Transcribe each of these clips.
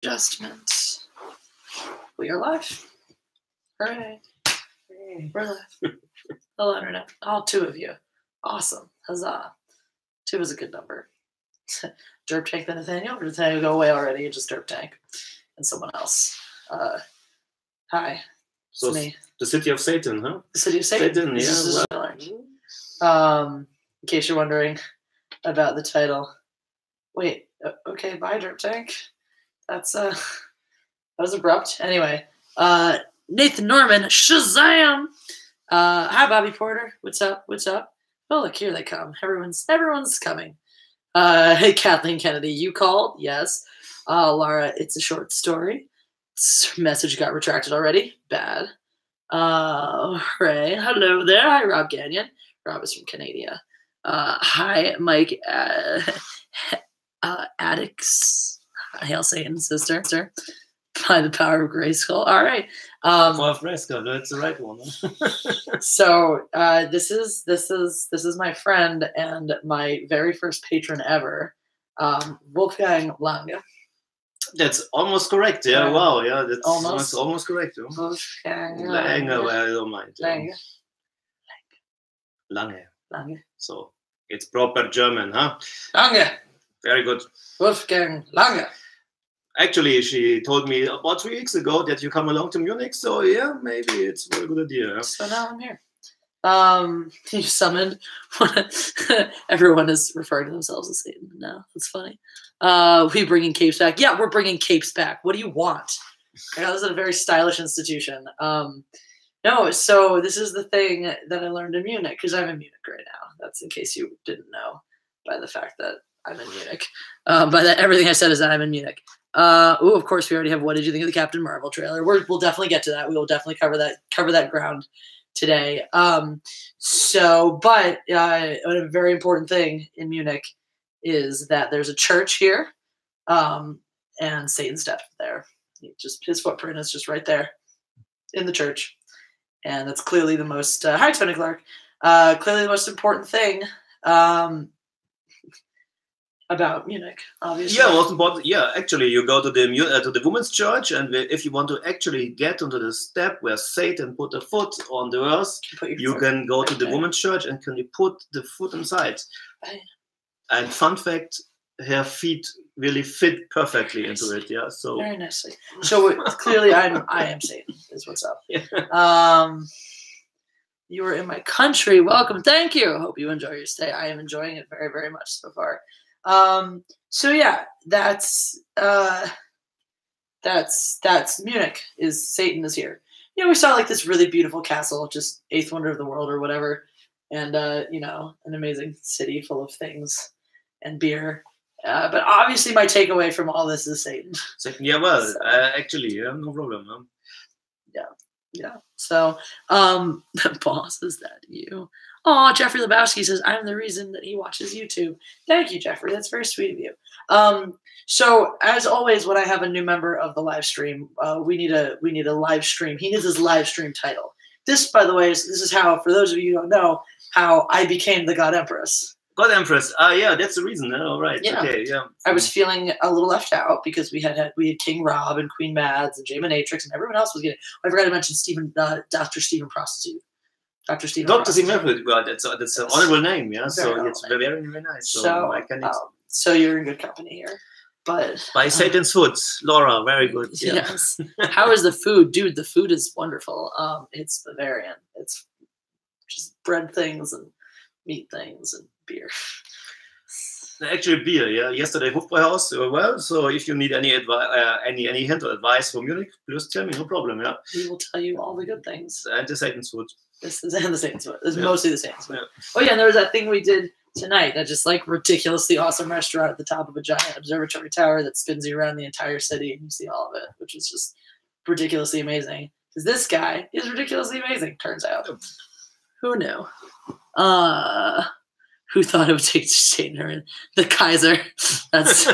Adjustment. We are live. Hooray. We're live. Hello, Internet. All two of you. Awesome. Huzzah. 2 is a good number. Derp Tank the Nathaniel, or Nathaniel go away already and just Derp Tank and someone else. Hi. So It's me. the city of Satan, huh? The city of Satan. Satan, yeah. In case you're wondering about the title. Wait, okay, bye, Derp Tank. That was abrupt. Anyway, Nathan Norman, Shazam! Hi, Bobby Porter. What's up? What's up? Oh, look, here they come. Everyone's coming. Hey, Kathleen Kennedy, you called? Yes. Laura, it's a short story. Message got retracted already. Bad. Ray, hello there. Hi, Rob Gagnon. Rob is from Canada. Hi, Mike Addicts. Hail Satan, sister. By the power of Grayskull. All right. Power of Grayskull, that's the right one. Huh? So this is my friend and my very first patron ever, Wolfgang Lange. That's almost correct. Yeah. Wow. Yeah. That's almost correct. Huh? Wolfgang Lange. Well, I don't mind. Lange. Lange. So it's proper German, huh? Lange. Very good. Wolfgang Lange. Actually, she told me about 3 weeks ago that you come along to Munich. So yeah, maybe it's a very good idea. Huh? So now I'm here. You summoned. Everyone is referring to themselves as Satan now. That's funny. We bringing capes back? Yeah, we're bringing capes back. What do you want? I know this is a very stylish institution. No, so this is the thing that I learned in Munich because I'm in Munich right now. That's in case you didn't know by the fact that I'm in Munich. By that, everything I said is that I'm in Munich. Of course, we already have. What did you think of the Captain Marvel trailer? We'll definitely get to that. We will definitely cover that ground today. But a very important thing in Munich is that there's a church here, and Satan's death there. His footprint is just right there in the church, and that's clearly the most. Hi, Tony Clark. Clearly the most important thing. About Munich, obviously. Yeah, most important. Yeah, actually, you go to the women's church, and if you want to actually get onto the step where Satan put a foot on the earth, you can go to the women's church and can you put the foot inside. And fun fact, her feet really fit perfectly into it. Yeah, so very nicely. So clearly, I am Satan. Is what's up. Yeah. You are in my country. Welcome. Thank you. Hope you enjoy your stay. I am enjoying it very, very much so far. So yeah, that's Munich. Is Satan is here. You know, we saw like this really beautiful castle, just 8th wonder of the world or whatever, and an amazing city full of things and beer. But obviously, my takeaway from all this is Satan. Yeah, well, actually, yeah, no problem. Huh? Yeah. So, boss, is that you? Oh, Jeffrey Lebowski says, I'm the reason that he watches YouTube. Thank you, Jeffrey. That's very sweet of you. So as always, when I have a new member of the live stream, we need a live stream. He needs his live stream title. This, by the way, this is how, for those of you who don't know, how I became the God Empress. God Empress. Yeah, that's the reason. All right. Yeah. Okay. Yeah. I was feeling a little left out because we had King Rob and Queen Mads and Jay Matrix and everyone else was getting. I forgot to mention Dr. Stephen Prostitute. Dr. Stephen. Dr. Stephen. Well, that's an honorable name. Yeah. So it's very, very nice. So I can. So you're in good company here. But by Satan's foot, Laura. Very good. Yeah. Yes. How is the food, dude? The food is wonderful. It's Bavarian. It's just bread things and meat things and beer. Actually, beer. Yeah. Yesterday, Hofbräuhaus. Well, so if you need any advice, any hint or advice from Munich, please tell me. No problem. Yeah. We will tell you all the good things. And the Satan's food. This is the Satan's food. This is mostly the Satan's food. Yeah. Oh yeah, and there was that thing we did tonight. That just like ridiculously awesome restaurant at the top of a giant observatory tower that spins you around the entire city and you see all of it, which is just ridiculously amazing. Because this guy is ridiculously amazing. Turns out. Who knew? Who thought it would take Satan or the Kaiser? That's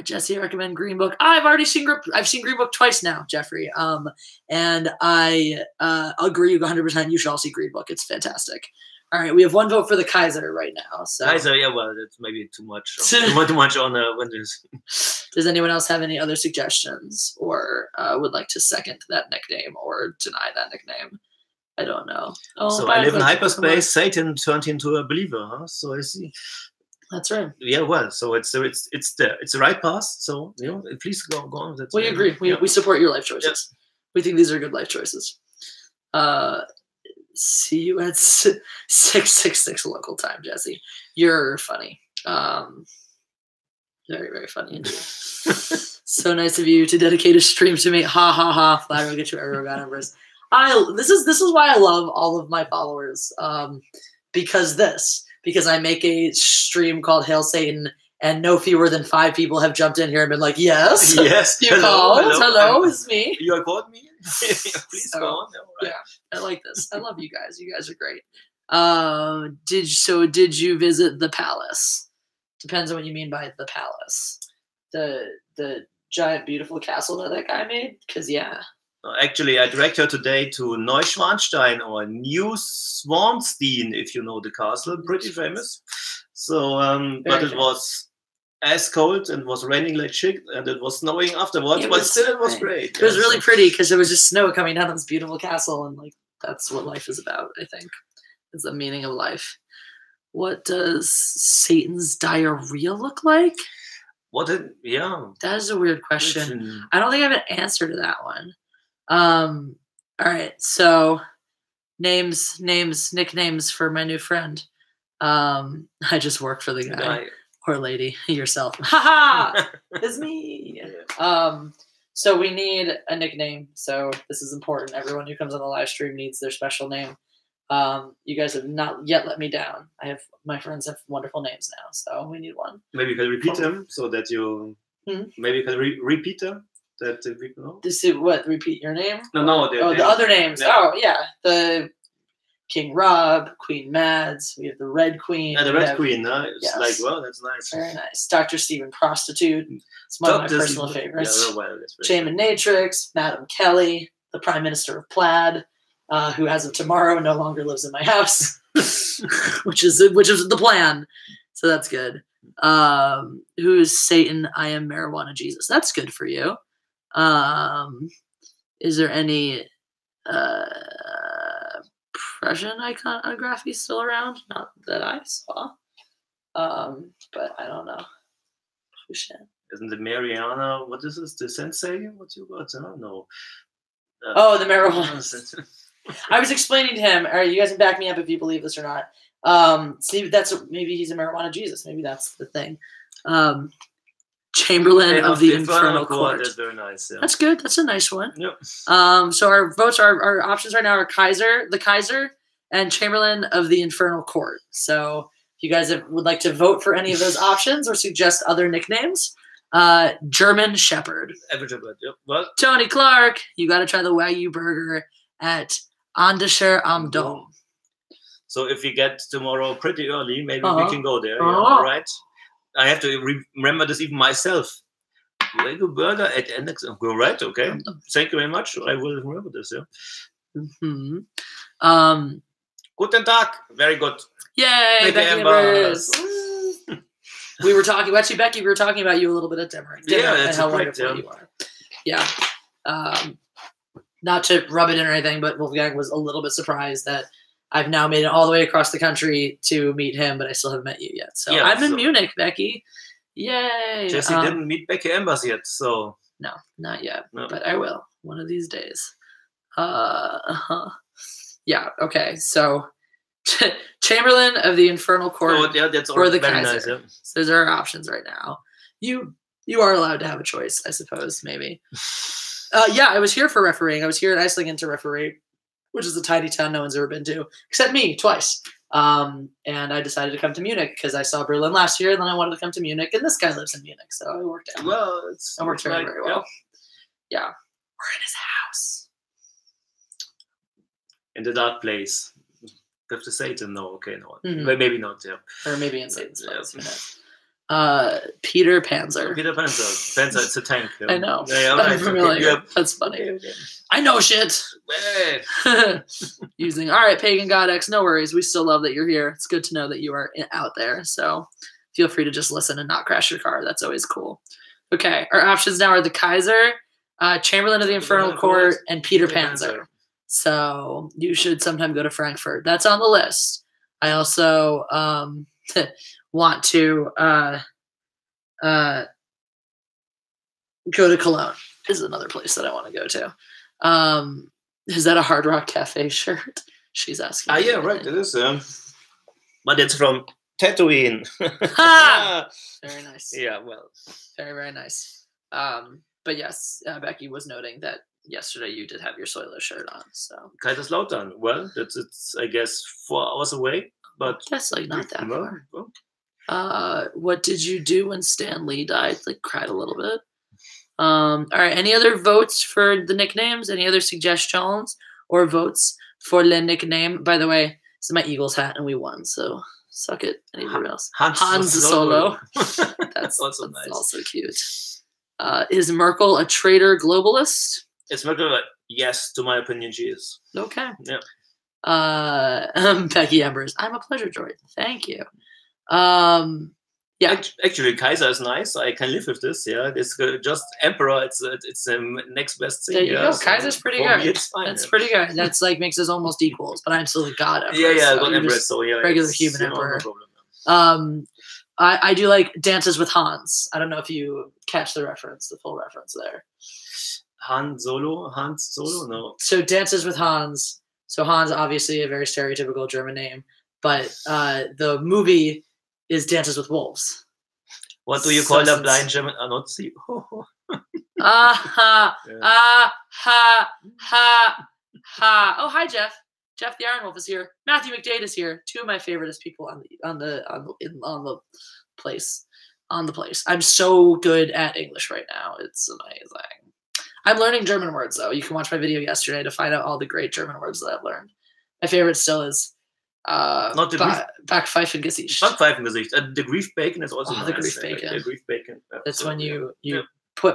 Jesse, I recommend Green Book. I've seen Green Book twice now, Jeffrey. And I agree 100%. You should all see Green Book. It's fantastic. All right, we have one vote for the Kaiser right now. So Kaiser, yeah, well, that's maybe too much. Too much on when there's. Does anyone else have any other suggestions or would like to second that nickname or deny that nickname? I don't know. Oh, so I live in hyperspace. Satan turned into a believer, huh? So I see. That's right. Yeah, well, so it's the right path. So please go on. That's we agree. We support your life choices. Yeah. We think these are good life choices. See you at 6:66 local time, Jesse. You're funny. Very, very funny indeed. So nice of you to dedicate a stream to me. Ha ha ha. Flatter will get you every God numbers. This is why I love all of my followers. Because I make a stream called Hail Satan, and no fewer than 5 people have jumped in here and been like, yes, you called. Hello, it's me. You have called me. Please go on. Right. Yeah, I like this. I love you guys. You guys are great. Did you visit the palace? Depends on what you mean by the palace. The giant, beautiful castle that guy made? Because, yeah. Actually, I direct her today to Neuschwanstein or New Swanstein, if you know the castle. Pretty famous. So, but it was as cold and was raining like shit, and it was snowing afterwards. But still, it was great. It was really pretty because there was just snow coming down on this beautiful castle, and like that's what life is about. I think is the meaning of life. What does Satan's diarrhea look like? Yeah. That is a weird question. I don't think I have an answer to that one. All right. So nicknames for my new friend. I just work for the guy or lady yourself. Ha! It's me. So we need a nickname. So this is important. Everyone who comes on the live stream needs their special name. You guys have not yet let me down. My friends have wonderful names now, so we need one. Maybe you can repeat them so that you. Maybe you can repeat them. That people know. This is what? Repeat your name? No. The other names. Yeah. Oh yeah, the King Rob, Queen Mads. We have the Red Queen. The Red Queen. It's like, well, that's nice. Very nice. Dr. Stephen Prostitute. It's one of my personal favorites. Yeah, well, Shaman Natrix, Madam Kelly, the Prime Minister of Plaid, who as of tomorrow no longer lives in my house, which is the plan. So that's good. Who is Satan? I am Marijuana Jesus. That's good for you. Is there any Prussian iconography still around? Not that I saw. But I don't know. Isn't it Mariana? What is this? The sensei? What you got? I don't know. The marijuana. I was explaining to him. All right, you guys can back me up if you believe this or not. See, maybe he's a marijuana Jesus. Maybe that's the thing. Chamberlain of the Infernal Court. That's very nice. Yeah. That's good. That's a nice one. Yep. So our votes, our options right now are the Kaiser, and Chamberlain of the Infernal Court. So if you guys would like to vote for any of those options or suggest other nicknames, German Shepherd. Shepherd. Yep. What? Tony Clark, you got to try the Wagyu burger at Andischer am Dom. So if we get tomorrow pretty early, maybe we can go there. Yeah, all right. I have to remember this even myself. Wagyu burger at Annex. All right. Okay. Thank you very much. I will remember this. Yeah. Mm-hmm. Guten Tag. Very good. Yay, Becky Embers. We were talking. Actually, Becky, we were talking about you a little bit at dinner. Yeah, that's and how wonderful you are. Yeah. Not to rub it in or anything, but Wolfgang was a little bit surprised that I've now made it all the way across the country to meet him, but I still haven't met you yet. So yeah, I'm in Munich, Becky. Yay! Jesse didn't meet Becky Embers yet, so no, not yet. No. But I will one of these days. Yeah. Okay. So Chamberlain of the Infernal Court, that's or the very Kaiser. Nice, yeah. So those are our options right now. You are allowed to have a choice, I suppose. Maybe. Yeah, I was here for refereeing. I was here in Eislingen to referee, which is a tiny town no one's ever been to, except me, twice. And I decided to come to Munich because I saw Berlin last year, and then I wanted to come to Munich, and this guy lives in Munich, so it worked out. Well, it worked out very well. Yeah. We're in his house. In the dark place. With the Satan, no, okay, no. Mm-hmm. Maybe not, yeah. Or maybe in Satan's place. Peter Panzer. Peter Panzer. Panzer, it's a tank. I know. Yeah, I'm familiar. Yeah. That's funny. Okay. I know shit. Using all right, Pagan God X. No worries. We still love that you're here. It's good to know that you are out there. So feel free to just listen and not crash your car. That's always cool. Okay, our options now are the Kaiser, Chamberlain of the Infernal Court, and Peter Panzer. So you should sometime go to Frankfurt. That's on the list. I also want to go to Cologne. This is another place that I want to go to. Is that a Hard Rock Cafe shirt? She's asking. Yeah, right. It is. But it's from Tatooine. Very nice. Yeah, well. Very, very nice. But yes, Becky was noting that yesterday you did have your Soilo shirt on. So Kaiserslautern. Well, it's I guess 4 hours away, but that's like not that far. Well. What did you do when Stan Lee died? Like cried a little bit. All right. Any other votes for the nicknames? Any other suggestions or votes for the nickname? By the way, this is my Eagles hat, and we won. So suck it. Anybody else? Hans Solo. That's also nice. Also cute. Is Merkel a traitor globalist? It's Merkel. Yes, to my opinion, she is. Okay. Yeah. Becky Embers. I'm a pleasure droid. Thank you. Yeah. Actually, Kaiser is nice. I can live with this. Yeah, it's just Emperor. It's the next best thing. There you yeah, go. so Kaiser's pretty good. It's fine. That's pretty good. That's like makes us almost equals. But I'm still the God Emperor. Yeah, so God Emperor. So yeah, regular human Emperor. No problem. I do like Dances with Hans. I don't know if you catch the reference, the full reference there. Hans Solo, no. So Dances with Hans. So Hans, obviously a very stereotypical German name, but the movie is Dances with Wolves. What do you call a blind German? Nazi? Ha ha. Oh, hi Jeff. Jeff the Iron Wolf is here. Matthew McDade is here. Two of my favoriteest people on the place. I'm so good at English right now. It's amazing. I'm learning German words though. You can watch my video yesterday to find out all the great German words that I've learned. My favorite still is Backpfeifengesicht. Backpfeifengesicht. The grief bacon is also nice. The grief bacon. The grief bacon. That's so, when you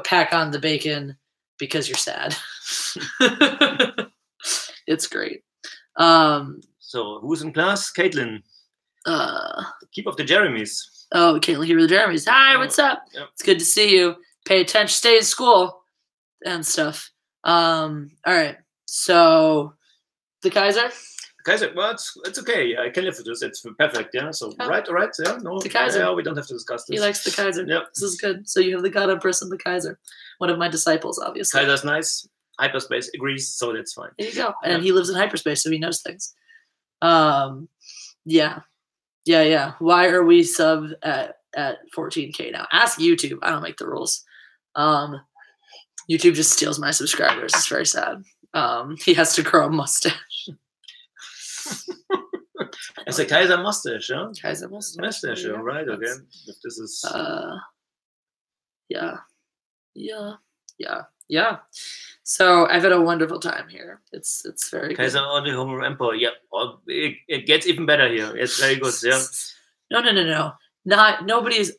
pack on the bacon because you're sad. It's great. So who's in class? Caitlin. Keep of the Jeremys. Oh, Caitlin here with the Jeremys. Hi, what's up? Yep. It's good to see you. Pay attention, stay in school and stuff. All right. So the Kaiser? Kaiser, well, it's okay. I can live with this. It's perfect. Yeah. So right. Yeah. No. The Kaiser. Yeah, we don't have to discuss this. He likes the Kaiser. Yep. This is good. So you have the God Empress and the Kaiser. One of my disciples, obviously. Kaiser's nice. Hyperspace agrees, so that's fine. There you go. And he lives in hyperspace, so he knows things. Yeah. Why are we sub at 14K now? Ask YouTube. I don't make the rules. YouTube just steals my subscribers. It's very sad. He has to grow a mustache. It's a Kaiser mustache, huh? Kaiser mustache. Mustache, yeah, right? Okay. If this is. Yeah. So I've had a wonderful time here. It's very Kaiser good. the Homer Emperor. Yeah, it gets even better here. It's very good. Yeah. No. Nobody's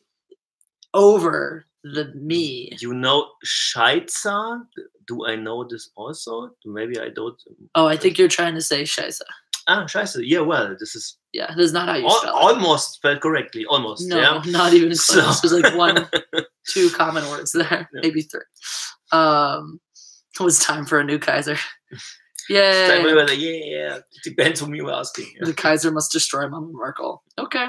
over the me. You know Scheiße? Do I know this also? Maybe I don't. Oh, I think you're trying to say Scheiße. Scheiße. Yeah, well, this is. Yeah, this is not how you spell it. Almost spelled correctly. Almost. No, yeah? not even close. There's like 1, 2 common words there. Yeah. Maybe 3. It was time for a new Kaiser. Yeah. Yeah. Depends whom you're asking. Yeah. The Kaiser must destroy Mama Merkel. Okay.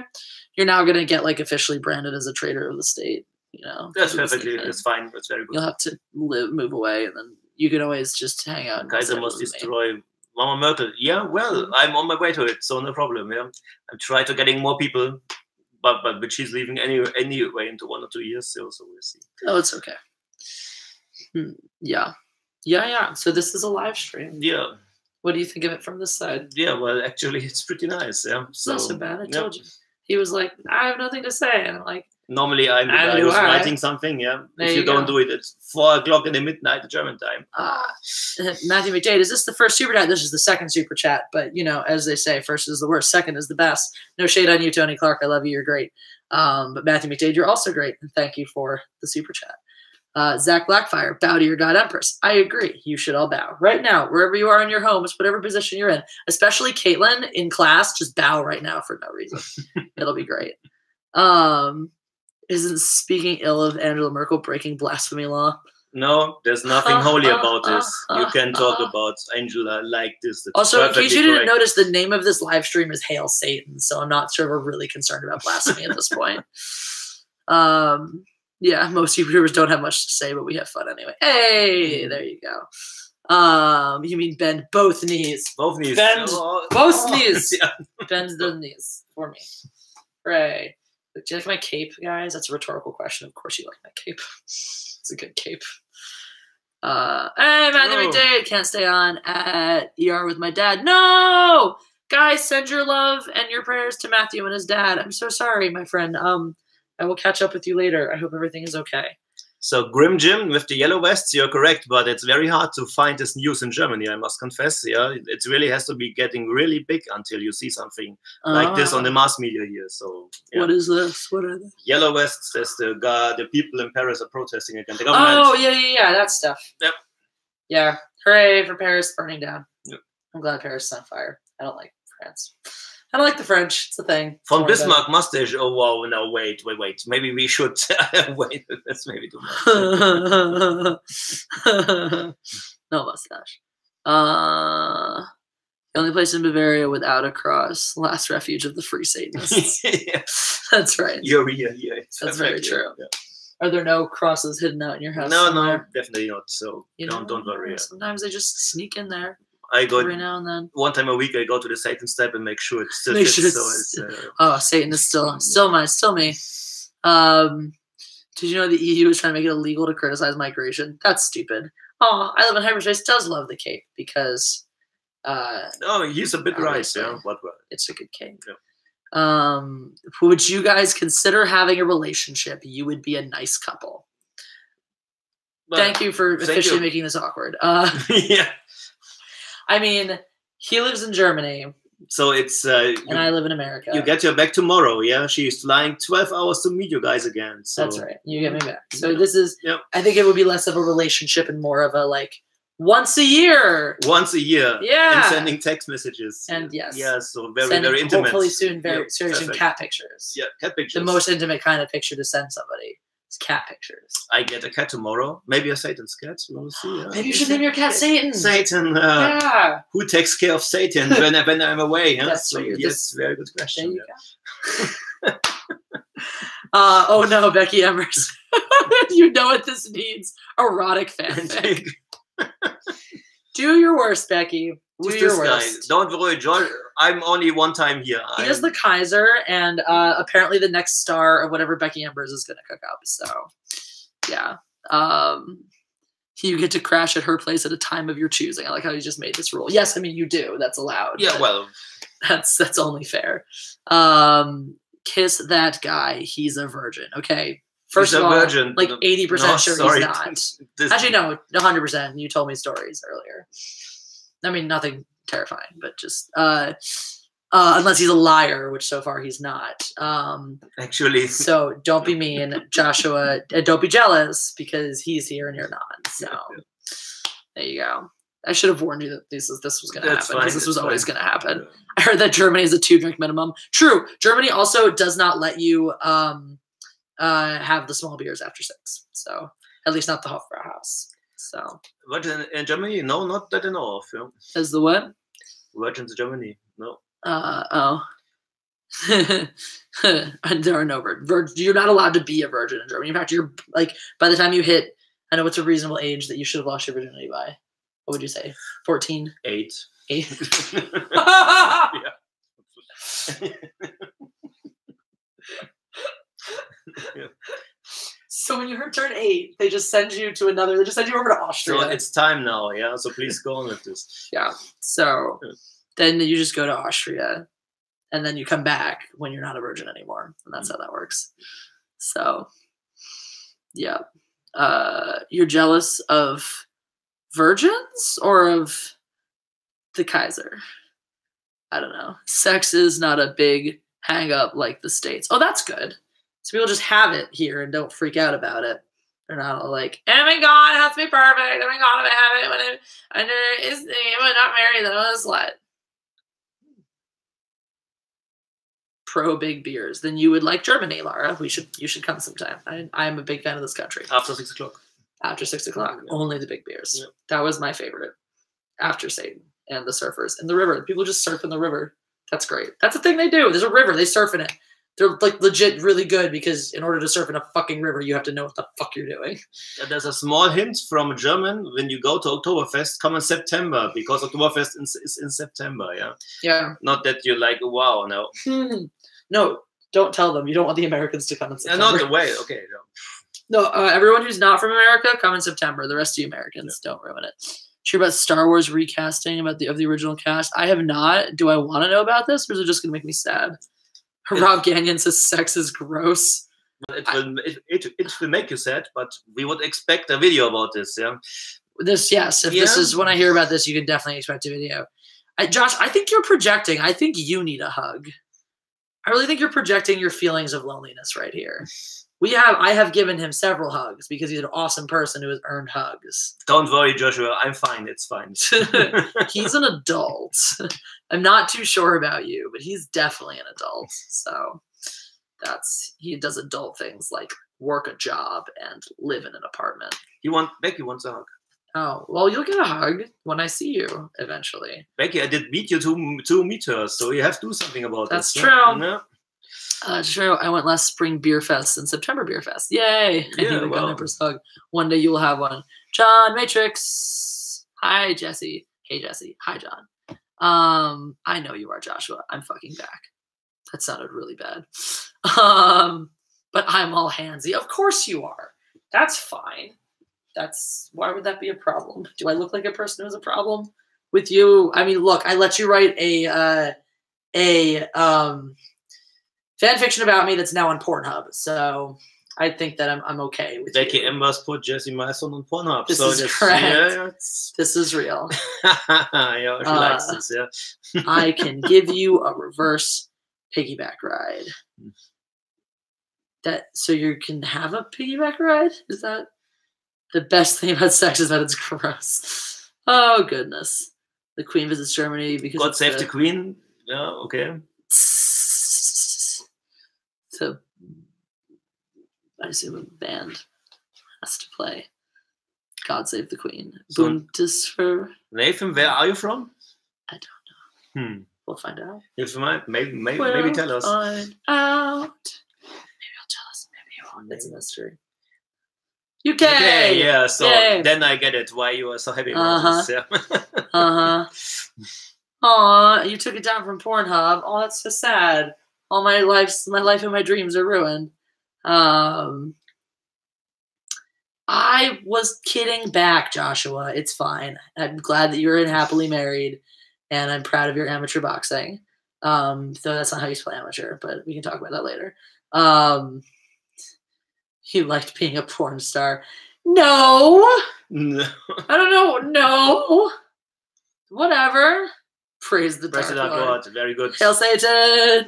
You're now going to get like officially branded as a traitor of the state. You know. That's perfectly. It's fine. It's very good. You'll have to move away, and then you can always just hang out. Kaiser must destroy Mama Merkel. Yeah, well, I'm on my way to it, so no problem. Yeah, I'm trying to getting more people, but she's leaving anyway into 1 or 2 years still, so we'll see. Oh, it's okay. Yeah. So this is a live stream. Yeah. What do you think of it from this side? Yeah, well, actually, it's pretty nice. Yeah, it's not so bad. I told you. He was like, I have nothing to say, and I'm like. Normally, I'm the guy who's writing something. Yeah, if you don't do it, it's 4 o'clock in the midnight, German time. Matthew McDade, is this the first super chat? This is the second super chat, but you know, as they say, first is the worst, second is the best. No shade on you, Tony Clark. I love you. You're great. But Matthew McDade, you're also great. And thank you for the super chat. Zach Blackfire, bow to your God Empress. I agree. You should all bow. Right now, wherever you are in your homes, whatever position you're in, especially Caitlin in class, just bow right now for no reason. It'll be great. Isn't speaking ill of Angela Merkel breaking blasphemy law? No, there's nothing holy about this. You can talk about Angela like this. It's also, in case you didn't correct. notice, the name of this live stream is Hail Satan, so I'm not sure we're really concerned about blasphemy at this point. Yeah, most YouTubers don't have much to say, but we have fun anyway. Hey, there you go. You mean bend both knees. Both knees. Bend both knees. Yeah. Bend the knees for me. Hooray. Do you like my cape, guys? That's a rhetorical question. Of course you like my cape. It's a good cape. Hey, Matthew McDade can't stay on at ER with my dad. No! Guys, send your love and your prayers to Matthew and his dad. I'm so sorry, my friend. I will catch up with you later. I hope everything is okay. So Grim Jim with the yellow vests, you're correct, but it's very hard to find this news in Germany, I must confess. Yeah, it really has to be getting really big until you see something like this on the mass media here. So yeah. What is this? What are they? Yellow vests, as the people in Paris are protesting against the government. Oh, yeah, that stuff. Yep. Yeah. Hooray for Paris burning down. Yep. I'm glad Paris is on fire. I don't like France. I don't like the French. It's a thing. Von Bismarck mustache. Oh, wow. No, wait. Maybe we should wait. That's maybe too much. No mustache. The only place in Bavaria without a cross. Last refuge of the free Satanists. Yeah. That's right. Yeah. That's very true. Yeah. Are there no crosses hidden out in your house? No, definitely not. So don't worry. Sometimes they just sneak in there. I go every now and then. One time a week. I go to the Satan step and make sure it still fits. Satan is still me. Did you know the EU is trying to make it illegal to criticize migration? That's stupid. Oh, I Live in Hyperspace does love the cape because. He's a bit right. Yeah, but it's a good cape. Yeah. Would you guys consider having a relationship? You would be a nice couple. But thank you for officially making this awkward. Yeah. I mean, he lives in Germany. So it's... and I live in America. You get her back tomorrow, yeah? She's flying 12 hours to meet you guys again. So. That's right. You get me back. So this is... Yep. I think it would be less of a relationship and more of a, once a year. Once a year. Yeah. And sending text messages. And yes. Yeah, so very intimate. Hopefully soon, very soon, cat pictures. Yeah, cat pictures. The most intimate kind of picture to send somebody. Cat pictures. I get a cat tomorrow. Maybe a Satan's cat. We'll see. Yeah. Maybe you should name your cat Satan. Satan. Who takes care of Satan when I'm away? Huh? That's yes, very good question. There you go. Oh no, Becky Emmers. You know what this needs? Erotic fanfic. Do your worst, Becky. Who's this guy? Don't worry, John. I'm only one time here. He is the Kaiser, and apparently the next star of whatever Becky Emmers is going to cook up. So, yeah. You get to crash at her place at a time of your choosing. I like how you just made this rule. Yes, I mean, you do. That's allowed. Yeah, well. That's only fair. Kiss that guy. He's a virgin. Okay. First of all, virgin. 80% sure he's not. Actually, no, 100%. You told me stories earlier. I mean, nothing terrifying, but just unless he's a liar, which so far he's not. Actually. So don't be mean, Joshua. Don't be jealous because he's here and you're not. So there you go. I should have warned you that this was going to happen because this was always going to happen. Yeah. I heard that Germany is a 2-drink minimum. True. Germany also does not let you have the small beers after 6. So at least not the Hofbrauhaus. So. But in Germany, no, not that I know of. Yeah. As the what? Virgins in Germany, no. There are no virgins. You're not allowed to be a virgin in Germany. In fact, you're by the time you hit, I know it's a reasonable age that you should have lost your virginity by. What would you say? 14? 8. 8. Yeah. So when you turn 8, they just send you to another. They just send you over to Austria. So it's time now, yeah. So please go on with this. Yeah. So then you just go to Austria, and then you come back when you're not a virgin anymore, and that's how that works. So, yeah. You're jealous of virgins or of the Kaiser? I don't know. Sex is not a big hang up like the States. Oh, that's good. So people just have it here and don't freak out about it. They're not all like, oh my God, it has to be perfect. Oh my God, if I have it when I'm not married, then I'm a slut. Pro big beers. Then you would like Germany, Lara. You should come sometime. I'm a big fan of this country. After 6 o'clock. After 6 o'clock. Yeah. Only the big beers. Yeah. That was my favorite. After Satan and the surfers and the river. People just surf in the river. That's great. That's the thing they do. There's a river. They surf in it. They're like legit really good because in order to surf in a fucking river, you have to know what the fuck you're doing. There's a small hint from a German. When you go to Oktoberfest, come in September because Oktoberfest is in September. Yeah. Yeah. Not that you're like, wow, no. No, don't tell them. You don't want the Americans to come in September. Not the way. Okay. No, everyone who's not from America, come in September. The rest of you Americans, don't ruin it. Sure about Star Wars recasting of the original cast? I have not. Do I want to know about this, or is it just gonna make me sad? Rob Gagnon says sex is gross. It will make you sad, but we would expect a video about this. Yeah. This is when I hear about this, you can definitely expect a video. Josh, I think you're projecting. I think you need a hug. I really think you're projecting your feelings of loneliness right here. I have given him several hugs because he's an awesome person who has earned hugs. Don't worry, Joshua. I'm fine. It's fine. He's an adult. I'm not too sure about you, but he's definitely an adult. So he does adult things like work a job and live in an apartment. Becky wants a hug. Oh, well, you'll get a hug when I see you eventually. Becky, I did beat you to meet her, so you have to do something about That's this. True. No? It's true. I went last spring beer fest and September beer fest. Yay! I need a gun hug. One day you'll have one. John Matrix. Hi, Jesse. Hey, Jesse. Hi, John. I know you are, Joshua. I'm fucking back. That sounded really bad. But I'm all handsy. Of course you are. That's fine. Why would that be a problem? Do I look like a person who has a problem with you? I mean, look, I let you write a fan fiction about me that's now on Pornhub, so I think that I'm okay with Becky Embers put Jesse Mason on Pornhub. This is correct. Yeah, this is real. Yeah, she likes this, yeah. I can give you a reverse piggyback ride. So you can have a piggyback ride? Is that the best thing about sex is that it's gross? Oh, goodness. The Queen visits Germany because God save the Queen. Yeah, okay. So I assume a band has to play God Save the Queen. So, Bundeswehr. Nathan, where are you from? I don't know. We'll find out. If you might, maybe tell us. Find out. Maybe I'll tell us. Maybe you won't. It's a mystery. UK. Okay, yeah. So Yay. Then I get it. Why you are so happy about this? Yeah. Aw, you took it down from Pornhub. Oh, that's so sad. All my life and my dreams are ruined. I was kidding back, Joshua. It's fine. I'm glad that you're happily married, and I'm proud of your amateur boxing. Though that's not how you spell amateur, but we can talk about that later. You liked being a porn star. No. I don't know. No. Whatever. Praise the Dark Lord. Very good. Hail Satan.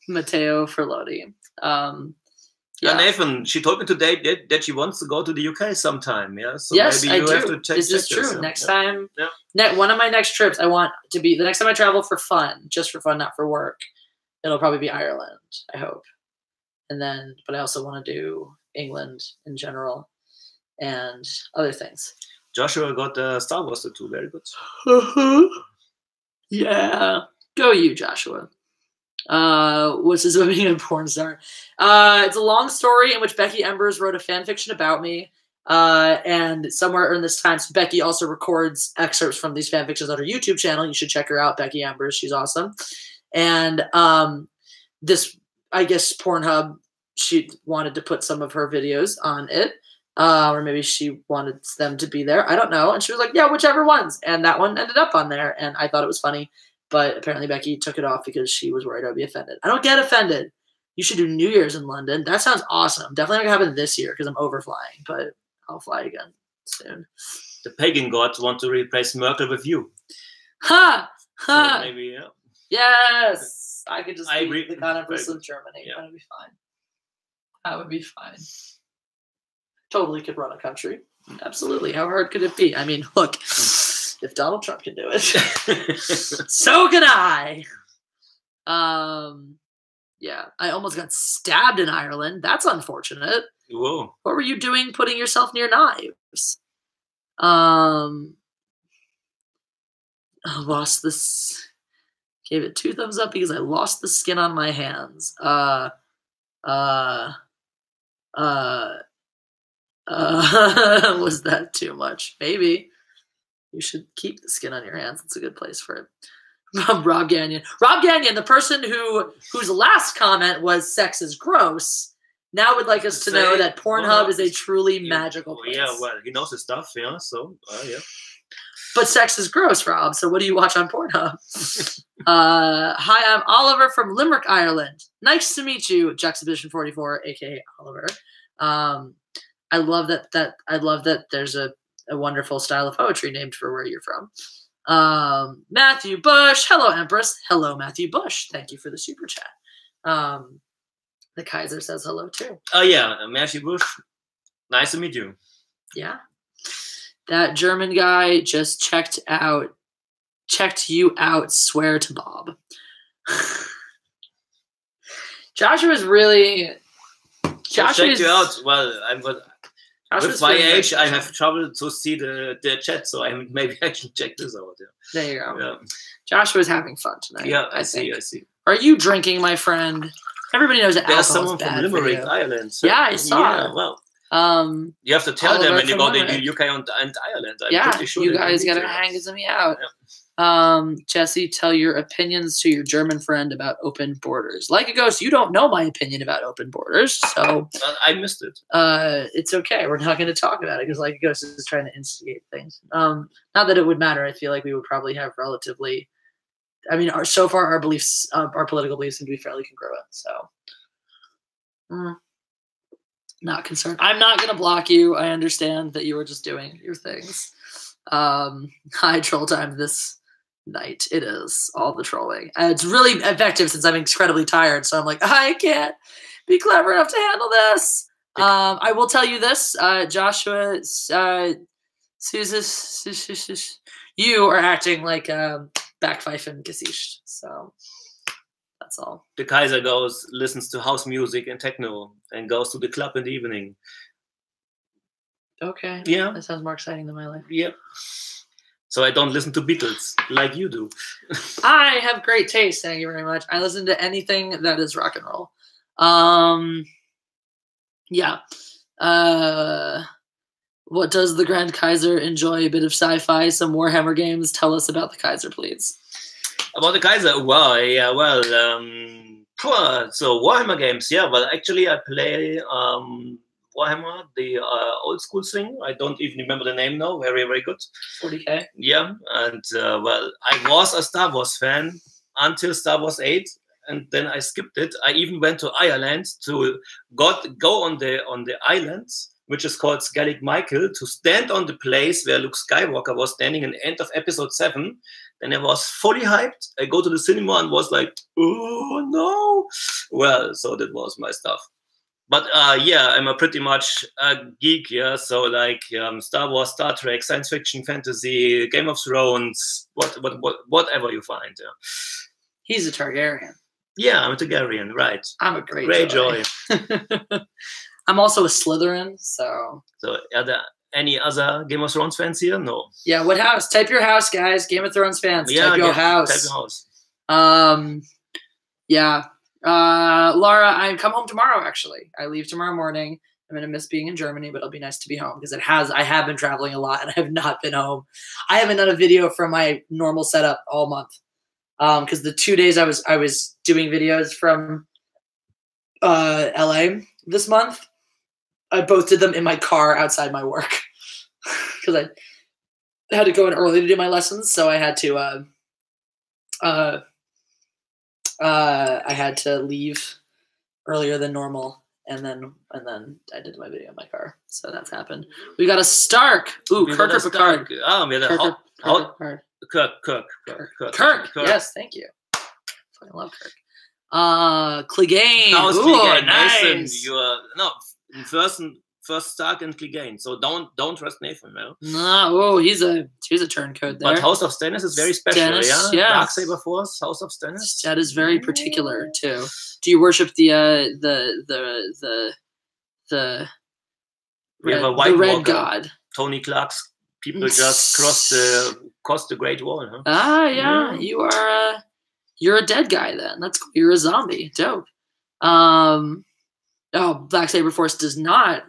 Matteo Ferlotti. Yeah, Nathan, she told me today that she wants to go to the UK sometime. Yeah, so yes, maybe you I have do. to check This is true. This, next time, one of my next trips, I want to be the next time I travel for fun, just for fun, not for work. It'll probably be Ireland, I hope, but I also want to do England in general and other things. Joshua got Star Wars tattoo. Very good. Yeah, go you, Joshua. What's his being a porn star? It's a long story in which Becky Embers wrote a fan fiction about me. And somewhere in this time, so Becky also records excerpts from these fan fictions on her YouTube channel. You should check her out, Becky Embers. She's awesome. And this, I guess, Pornhub, she wanted to put some of her videos on it. Or maybe she wanted them to be there. I don't know. And she was like, yeah, whichever ones. And that one ended up on there. And I thought it was funny. But apparently Becky took it off because she was worried I'd be offended. I don't get offended. You should do New Year's in London. That sounds awesome. Definitely not going to happen this year because I'm overflying. But I'll fly again soon. The pagan gods want to replace Merkel with you. Ha! Ha! So maybe, yeah. Yes! I could just I be agree. the god empress of Germany. Yeah. That'd be fine. That would be fine. Totally could run a country. Absolutely. How hard could it be? I mean, look, if Donald Trump can do it, so can I. Yeah, I almost got stabbed in Ireland. That's unfortunate. Whoa. What were you doing putting yourself near knives? I lost this. Gave it 2 thumbs up because I lost the skin on my hands. Was that too much? Maybe. You should keep the skin on your hands. It's a good place for it. Rob Gagnon. Rob Gagnon, the person whose last comment was sex is gross, now would like us to know that Pornhub is a truly magical place. Yeah, well, he knows his stuff, yeah, so, yeah. But sex is gross, Rob, so what do you watch on Pornhub? Hi, I'm Oliver from Limerick, Ireland. Nice to meet you, Juxtaposition 44, a.k.a. Oliver. I love that there's a wonderful style of poetry named for where you're from. Matthew Bush. Hello, Empress. Hello, Matthew Bush. Thank you for the super chat. The Kaiser says hello, too. Oh, yeah. Matthew Bush. Nice to meet you. Yeah. That German guy just checked you out, swear to Bob. Joshua's really... Checked you out. Well, with my age, I have trouble to see the chat, so maybe I can check this out. Yeah. There you go. Yeah. Joshua's having fun tonight. Yeah, I see. Are you drinking, my friend? Everybody knows that there's alcohol's someone from Limerick, Ireland. So, yeah, I saw. Yeah, well, you have to tell Oliver them when you go to Limerick. the UK and Ireland. I'm pretty sure you guys gotta hang me out. Yeah. Jesse, tell your opinions to your German friend about open borders. Like a ghost, you don't know my opinion about open borders, so I missed it. It's okay. We're not going to talk about it because like a ghost is trying to instigate things. Not that it would matter. I feel like we would probably have relatively. I mean, so far our beliefs, our political beliefs, seem to be fairly congruent. So, not concerned. I'm not going to block you. I understand that you were just doing your things. High troll time this night. It is all the trolling. It's really effective since I'm incredibly tired. So I'm like, I can't be clever enough to handle this. I will tell you this, Joshua, you are acting like Backpfeifen Gesicht. So that's all. The Kaiser listens to house music and techno and goes to the club in the evening. Okay. Yeah. That sounds more exciting than my life. Yep. So I don't listen to Beatles like you do. I have great taste. Thank you very much. I listen to anything that is rock and roll. Yeah. What does the Grand Kaiser enjoy? A bit of sci-fi, some Warhammer games. Tell us about the Kaiser, please. About the Kaiser? Well, yeah, well, so Warhammer games, yeah, but actually I play Warhammer, the old school thing. I don't even remember the name now. Very, very good. 40K. Yeah, and well, I was a Star Wars fan until Star Wars 8, and then I skipped it. I even went to Ireland to go on the island, which is called Skellig Michael, to stand on the place where Luke Skywalker was standing in the end of Episode 7. Then I was fully hyped. I go to the cinema and was like, oh no. Well, so that was my stuff. But yeah, I'm a pretty much a geek, yeah. So like Star Wars, Star Trek, science fiction, fantasy, Game of Thrones, whatever you find. Yeah. He's a Targaryen. Yeah, I'm a Targaryen, right. I'm a Greyjoy. I'm also a Slytherin, so. So are there any other Game of Thrones fans here? No. Yeah, what house? Type your house, guys. Game of Thrones fans. Yeah, type your house. Type your house. Yeah. Laura, I come home tomorrow, actually. I leave tomorrow morning. I'm going to miss being in Germany, but it'll be nice to be home because I have been traveling a lot and I have not been home. I haven't done a video from my normal setup all month. Because the 2 days I was doing videos from LA this month, I both did them in my car outside my work because I had to go in early to do my lessons, so I had to leave earlier than normal, and then I did my video in my car. So that's happened. We got a Stark. Ooh, Kirk or Picard? Oh, we had a Kirk. Kirk. Yes, thank you. I love Kirk. Clegane. How's Ooh, Clegane? nice. Nathan, you are no first Stark and Clegane. So don't trust Nathan, no. No, he's a turncoat there. But House of Stannis is very special, Stannis, yeah. Darksaber Force, House of Stannis. That is very particular too. Do you worship the We have a the White red Walker. god? Tony Clark's people just crossed the Great Wall, huh? Ah, yeah. You're a dead guy then. That's cool. You're a zombie. Dope. Black Saber Force does not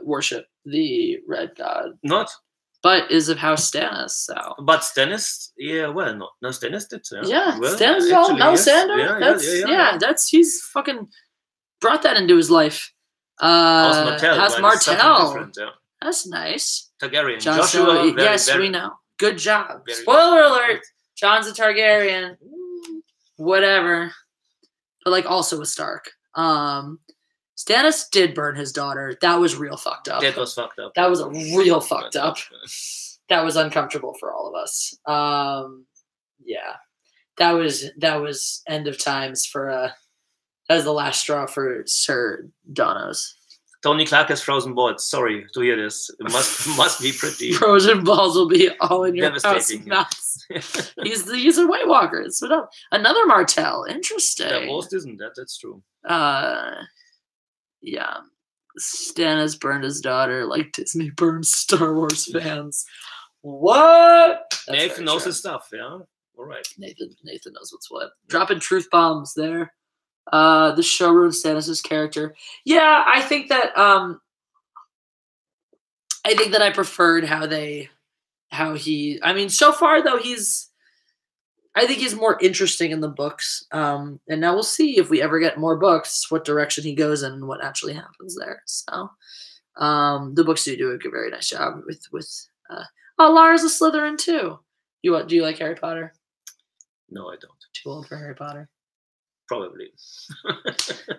worship the red god, Not. but is of House Stannis. So. But Stannis, yeah, well, no, Stannis did. Yeah, well, Stannis is all yes. Melisandre. Yeah. He's fucking brought that into his life. House Martell. Yeah. That's nice. Targaryen. Joshua, very, we know. Good job. Very Spoiler alert. Jon's a Targaryen. Whatever. But like also a Stark. Stannis did burn his daughter. That was real fucked up. That was fucked up. That was a real fucked up. That was uncomfortable for all of us. Yeah. That was end of times for that was the last straw for Sir Donos. Tony Clark has frozen balls. Sorry to hear this. It must be pretty. Frozen balls will be all in your house. Devastating. He's a White Walker. It's another Martell. Interesting. Yeah, most isn't that. That's true. Yeah. Stannis burned his daughter like Disney burns Star Wars fans. What? Nathan knows his stuff, yeah? All right. Nathan knows what's what. Dropping truth bombs there. The show ruined Stannis' character. Yeah, I think that I preferred so far though I think he's more interesting in the books. And now we'll see if we ever get more books, what direction he goes in and what actually happens there. So the books do a very nice job with Lara's a Slytherin too. Do you like Harry Potter? No, I don't. Too old for Harry Potter? Probably.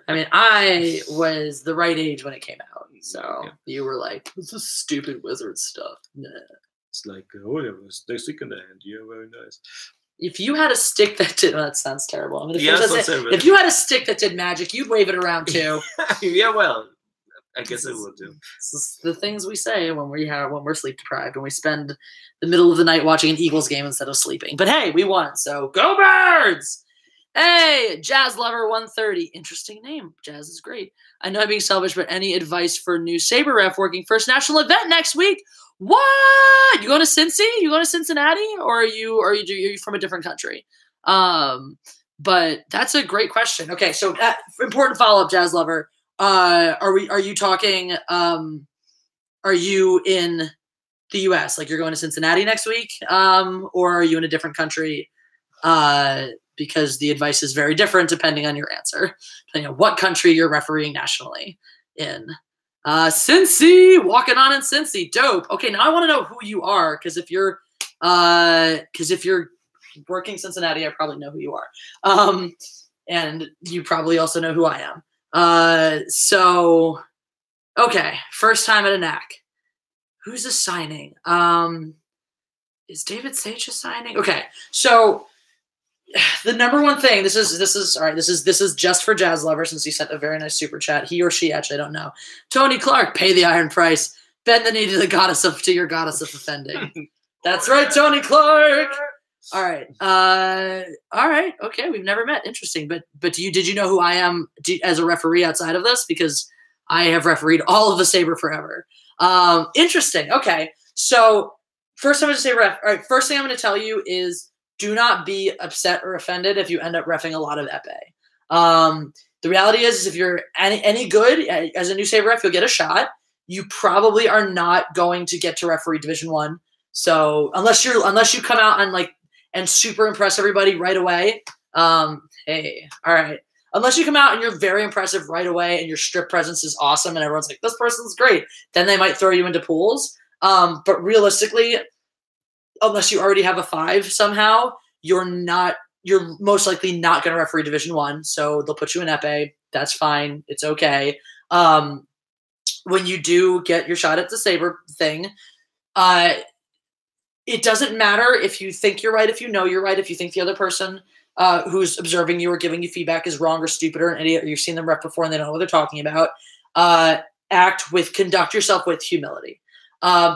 I mean, I was the right age when it came out. So you were like, this is stupid wizard stuff. Nah. It's like, they stick in the hand. Yeah, very nice. If you had a stick that did, that sounds terrible. I mean, if you had a stick that did magic, you'd wave it around too. Yeah, well, I guess I would do. This is the things we say when we're sleep deprived, when we spend the middle of the night watching an Eagles game instead of sleeping. But hey, we won, so go Birds! Hey, Jazz Lover 130. Interesting name. Jazz is great. I know I'm being selfish, but any advice for new Saber ref working first national event next week? What? You going to Cincy? You going to Cincinnati? Or are you from a different country? But that's a great question. Okay, so important follow-up, Jazz Lover. Are you talking? Are you in the U.S.? Like you're going to Cincinnati next week? Or are you in a different country? Because the advice is very different depending on your answer, depending on what country you're refereeing nationally in. Cincy, walking on in Cincy, dope. Okay, now I want to know who you are, because if you're working Cincinnati, I probably know who you are, and you probably also know who I am. So, okay, first time at a NAC. Who's assigning? Is David Sage assigning? Okay, so. The number one thing, this is all right. This is just for Jazz Lover, since he sent a very nice super chat. He or she, actually, I don't know. Tony Clark, pay the iron price. Bend the knee to your goddess of offending. That's right, Tony Clark. All right. All right. Okay, we've never met. Interesting. But did you know who I am as a referee outside of this? Because I have refereed all of the Saber forever. Interesting. Okay. So first I'm going to say ref. All right. First thing I'm going to tell you is, do not be upset or offended if you end up reffing a lot of epee. The reality is if you're any good as a new Saber ref, you'll get a shot. You probably are not going to get to referee Division 1. So unless you come out and super impress everybody right away, hey, all right. Unless you come out and you're very impressive right away and your strip presence is awesome and everyone's like, this person's great, then they might throw you into pools. But realistically, unless you already have a 5 somehow, you're most likely not going to referee Division 1. So they'll put you in epee. That's fine. It's okay. When you do get your shot at the Saber thing, it doesn't matter if you think you're right, if you know you're right, if you think the other person who's observing you or giving you feedback is wrong or stupid or an idiot, or you've seen them rep before and they don't know what they're talking about, conduct yourself with humility.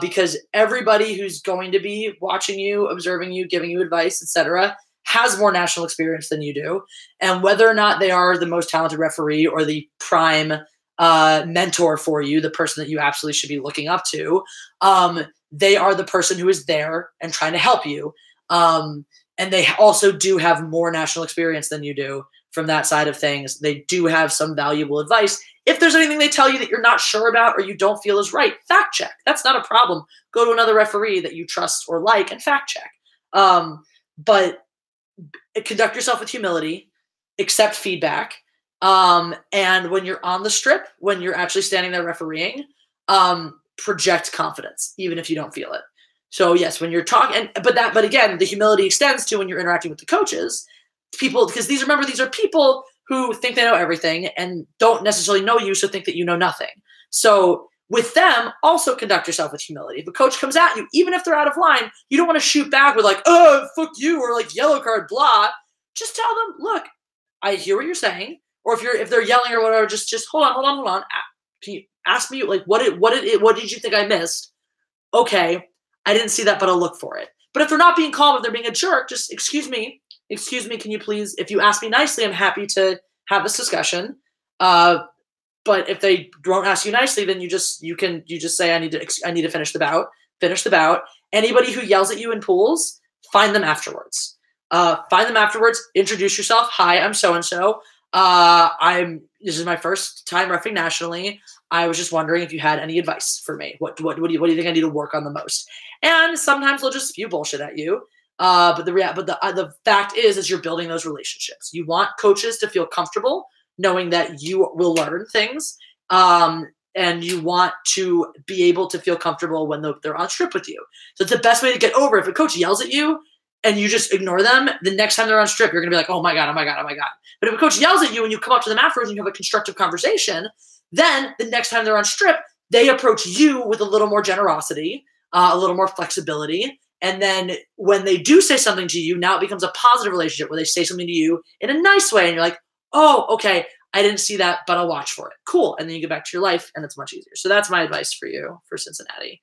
Because everybody who's going to be watching you, observing you, giving you advice, etc., has more national experience than you do. And whether or not they are the most talented referee or the prime mentor for you, the person that you absolutely should be looking up to, they are the person who is there and trying to help you. And they also do have more national experience than you do from that side of things. They do have some valuable advice. If there's anything they tell you that you're not sure about or you don't feel is right, fact check. That's not a problem. Go to another referee that you trust or like and fact check. But conduct yourself with humility, accept feedback. And when you're on the strip, when you're actually standing there refereeing, project confidence, even if you don't feel it. So yes, when you're talking, but again, the humility extends to when you're interacting with the coaches, people, because these are people who think they know everything and don't necessarily know you, so think that you know nothing. So with them, also conduct yourself with humility. If a coach comes at you, even if they're out of line, you don't want to shoot back with like, oh, fuck you, or like yellow card, blah. Just tell them, look, I hear what you're saying. Or if they're yelling or whatever, just hold on. Can you ask me, like, what did you think I missed? Okay, I didn't see that, but I'll look for it. But if they're not being calm, if they're being a jerk, just excuse me, can you please, if you ask me nicely, I'm happy to have this discussion. But if they don't ask you nicely, then you just say, I need to finish the bout. Anybody who yells at you in pools, find them afterwards. Introduce yourself. Hi, I'm so-and-so. This is my first time reffing nationally. I was just wondering if you had any advice for me. What do you think I need to work on the most? And sometimes they'll just spew bullshit at you. But the fact is you're building those relationships. You want coaches to feel comfortable knowing that you will learn things. And you want to be able to feel comfortable when they're on strip with you. So it's the best way to get over. If a coach yells at you and you just ignore them, the next time they're on strip, you're going to be like, oh my God. But if a coach yells at you and you come up to them afterwards and you have a constructive conversation, then the next time they're on strip, they approach you with a little more generosity, a little more flexibility. And then when they do say something to you, now it becomes a positive relationship where they say something to you in a nice way. And you're like, oh, okay, I didn't see that, but I'll watch for it. Cool. And then you get back to your life and it's much easier. So that's my advice for you for Cincinnati.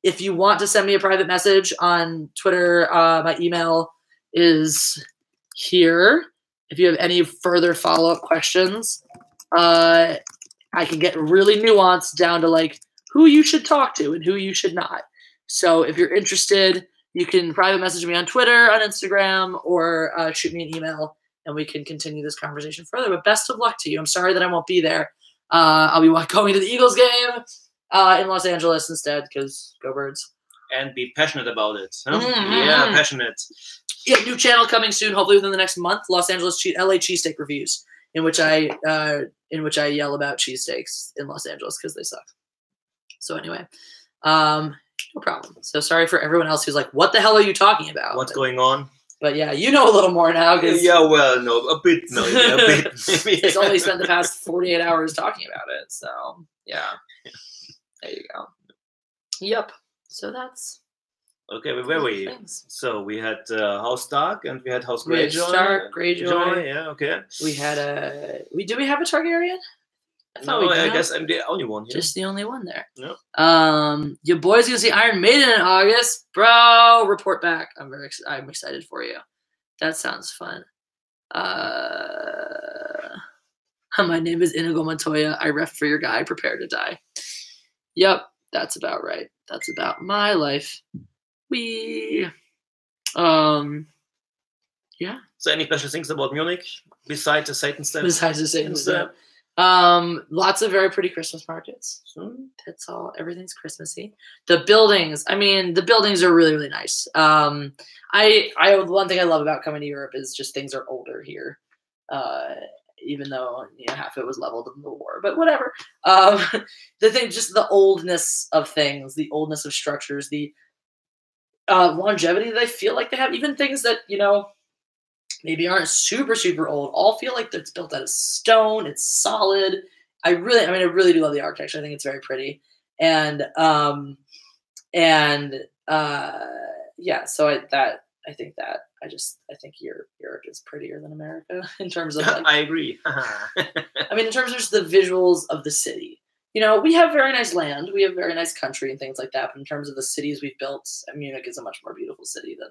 If you want to send me a private message on Twitter, my email is here. If you have any further follow-up questions, I can get really nuanced down to like who you should talk to and who you should not. So if you're interested, you can private message me on Twitter, on Instagram, or shoot me an email, and we can continue this conversation further. But best of luck to you. I'm sorry that I won't be there. I'll be going to the Eagles game in Los Angeles instead, because go Birds. And be passionate about it. Huh? Mm-hmm. Yeah, passionate. Yeah, new channel coming soon, hopefully within the next month. LA cheesesteak reviews, in which I yell about cheesesteaks in Los Angeles because they suck. So anyway, no problem. So sorry for everyone else who's like, what the hell are you talking about? What's going on? But yeah, you know a little more now. Yeah, well, no, a bit. He's only spent the past 48 hours talking about it. So yeah, there you go. Yep. So that's okay. Where were you? So we had House Stark and we had House Greyjoy. Stark, Greyjoy. Yeah. Okay. We had do we have a Targaryen? I guess I'm the only one here. Just the only one there. Yep. Your boy's gonna see Iron Maiden in August, bro. Report back. I'm excited for you. That sounds fun. My name is Inigo Montoya. I ref for your guy. Prepare to die. Yep, that's about right. That's about my life. Yeah. So any special things about Munich besides the Satan step? Besides the Satan step. Lots of very pretty Christmas markets. That's all. Everything's Christmassy. The buildings are really, really nice. One thing I love about coming to Europe is just things are older here. Even though half of it was leveled in the war, but whatever. The thing, just the oldness of things, the oldness of structures, the longevity that I feel like they have, even things that maybe aren't super, super old, all feel like it's built out of stone. It's solid. I really do love the architecture. I think it's very pretty. And yeah, so I think Europe is prettier than America in terms of like, I agree. I mean, in terms of just the visuals of the city. You know, we have very nice land, we have very nice country and things like that. But in terms of the cities we've built, Munich is a much more beautiful city than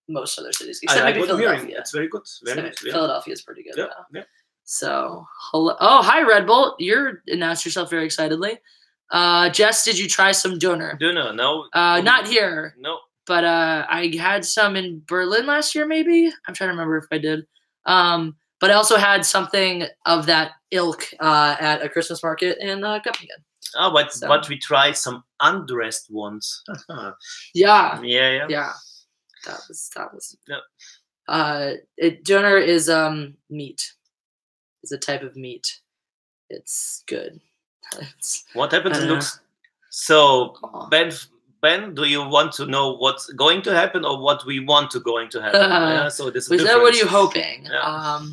most other cities. Except maybe Philadelphia. It's very good. Very nice. Philadelphia is pretty good. Yeah, now. yeah. So, hello. Oh, hi, Red Bolt. You're announced yourself very excitedly. Jess, did you try some Döner? Döner, no. Not here. No. But I had some in Berlin last year, maybe. I'm trying to remember if I did. But I also had something of that ilk at a Christmas market in Göppingen. Oh, but we tried some undressed ones. Yeah. Yeah. That was. Yeah. Döner is meat. It's a type of meat. It's good. What happens in Lux? So, Ben, do you want to know what's going to happen or what we want to going to happen? Yeah, so this is what are you hoping? Yeah.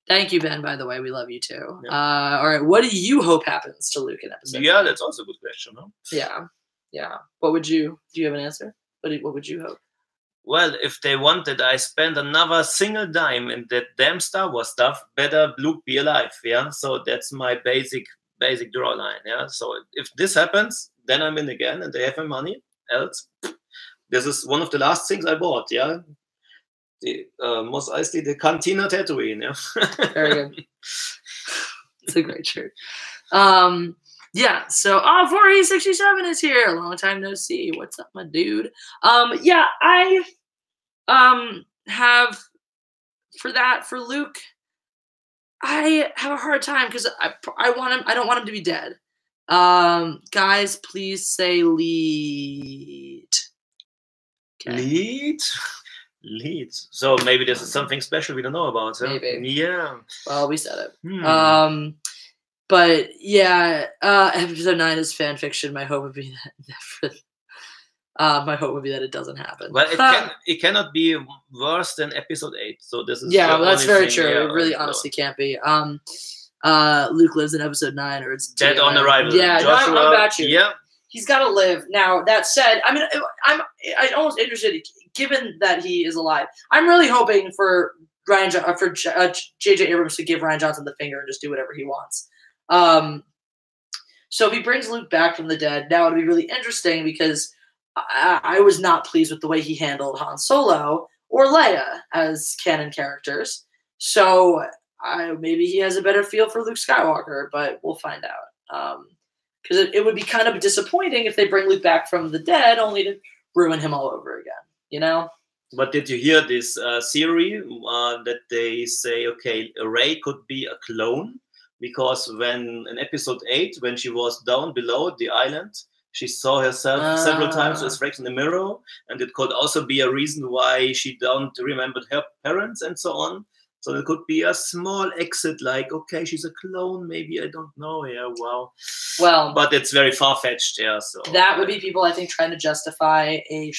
Thank you, Ben, by the way. We love you too. Yeah. All right. What do you hope happens to Luke in episode 9? That's also a good question, huh? Yeah. Do you have an answer? What would you hope? Well, if they want that I spend another single dime in that damn Star Wars stuff, better Luke be alive, yeah? So that's my basic draw line, yeah? So if this happens, then I'm in again and they have my money. Else, this is one of the last things I bought, yeah? Most likely the Cantina Tatooine, yeah? Very good. It's a great shirt. Yeah, so Voorhees67 is here. Long time no see. What's up, my dude? Yeah, I have for Luke, I have a hard time because I don't want him to be dead. Guys, please say lead. Okay. Lead. So maybe this is something special we don't know about. Huh? Maybe. Yeah. Well, we said it. But yeah, episode 9 is fan fiction. My hope would be that it doesn't happen. Well, it cannot be worse than episode 8. So this is that's very true. It really honestly can't be. Luke lives in episode 9, or it's dead on arrival. Yeah, Joshua, I'm about you. Yeah. He's got to live. Now, that said, I mean, I'm almost interested, given that he is alive. I'm really hoping for J.J. Abrams to give Rian Johnson the finger and just do whatever he wants. So if he brings Luke back from the dead, that would be really interesting because I was not pleased with the way he handled Han Solo or Leia as canon characters. So maybe he has a better feel for Luke Skywalker, but we'll find out. Because it would be kind of disappointing if they bring Luke back from the dead only to ruin him all over again, you know? But did you hear this theory that they say, okay, Rey could be a clone? Because when in episode 8, when she was down below the island, she saw herself several times as reflected in the mirror, and it could also be a reason why she don't remember her parents and so on. So it could be a small exit, like, okay, she's a clone, maybe, I don't know, yeah, wow. Well, but it's very far-fetched, yeah. So that would be people, I think, trying to justify a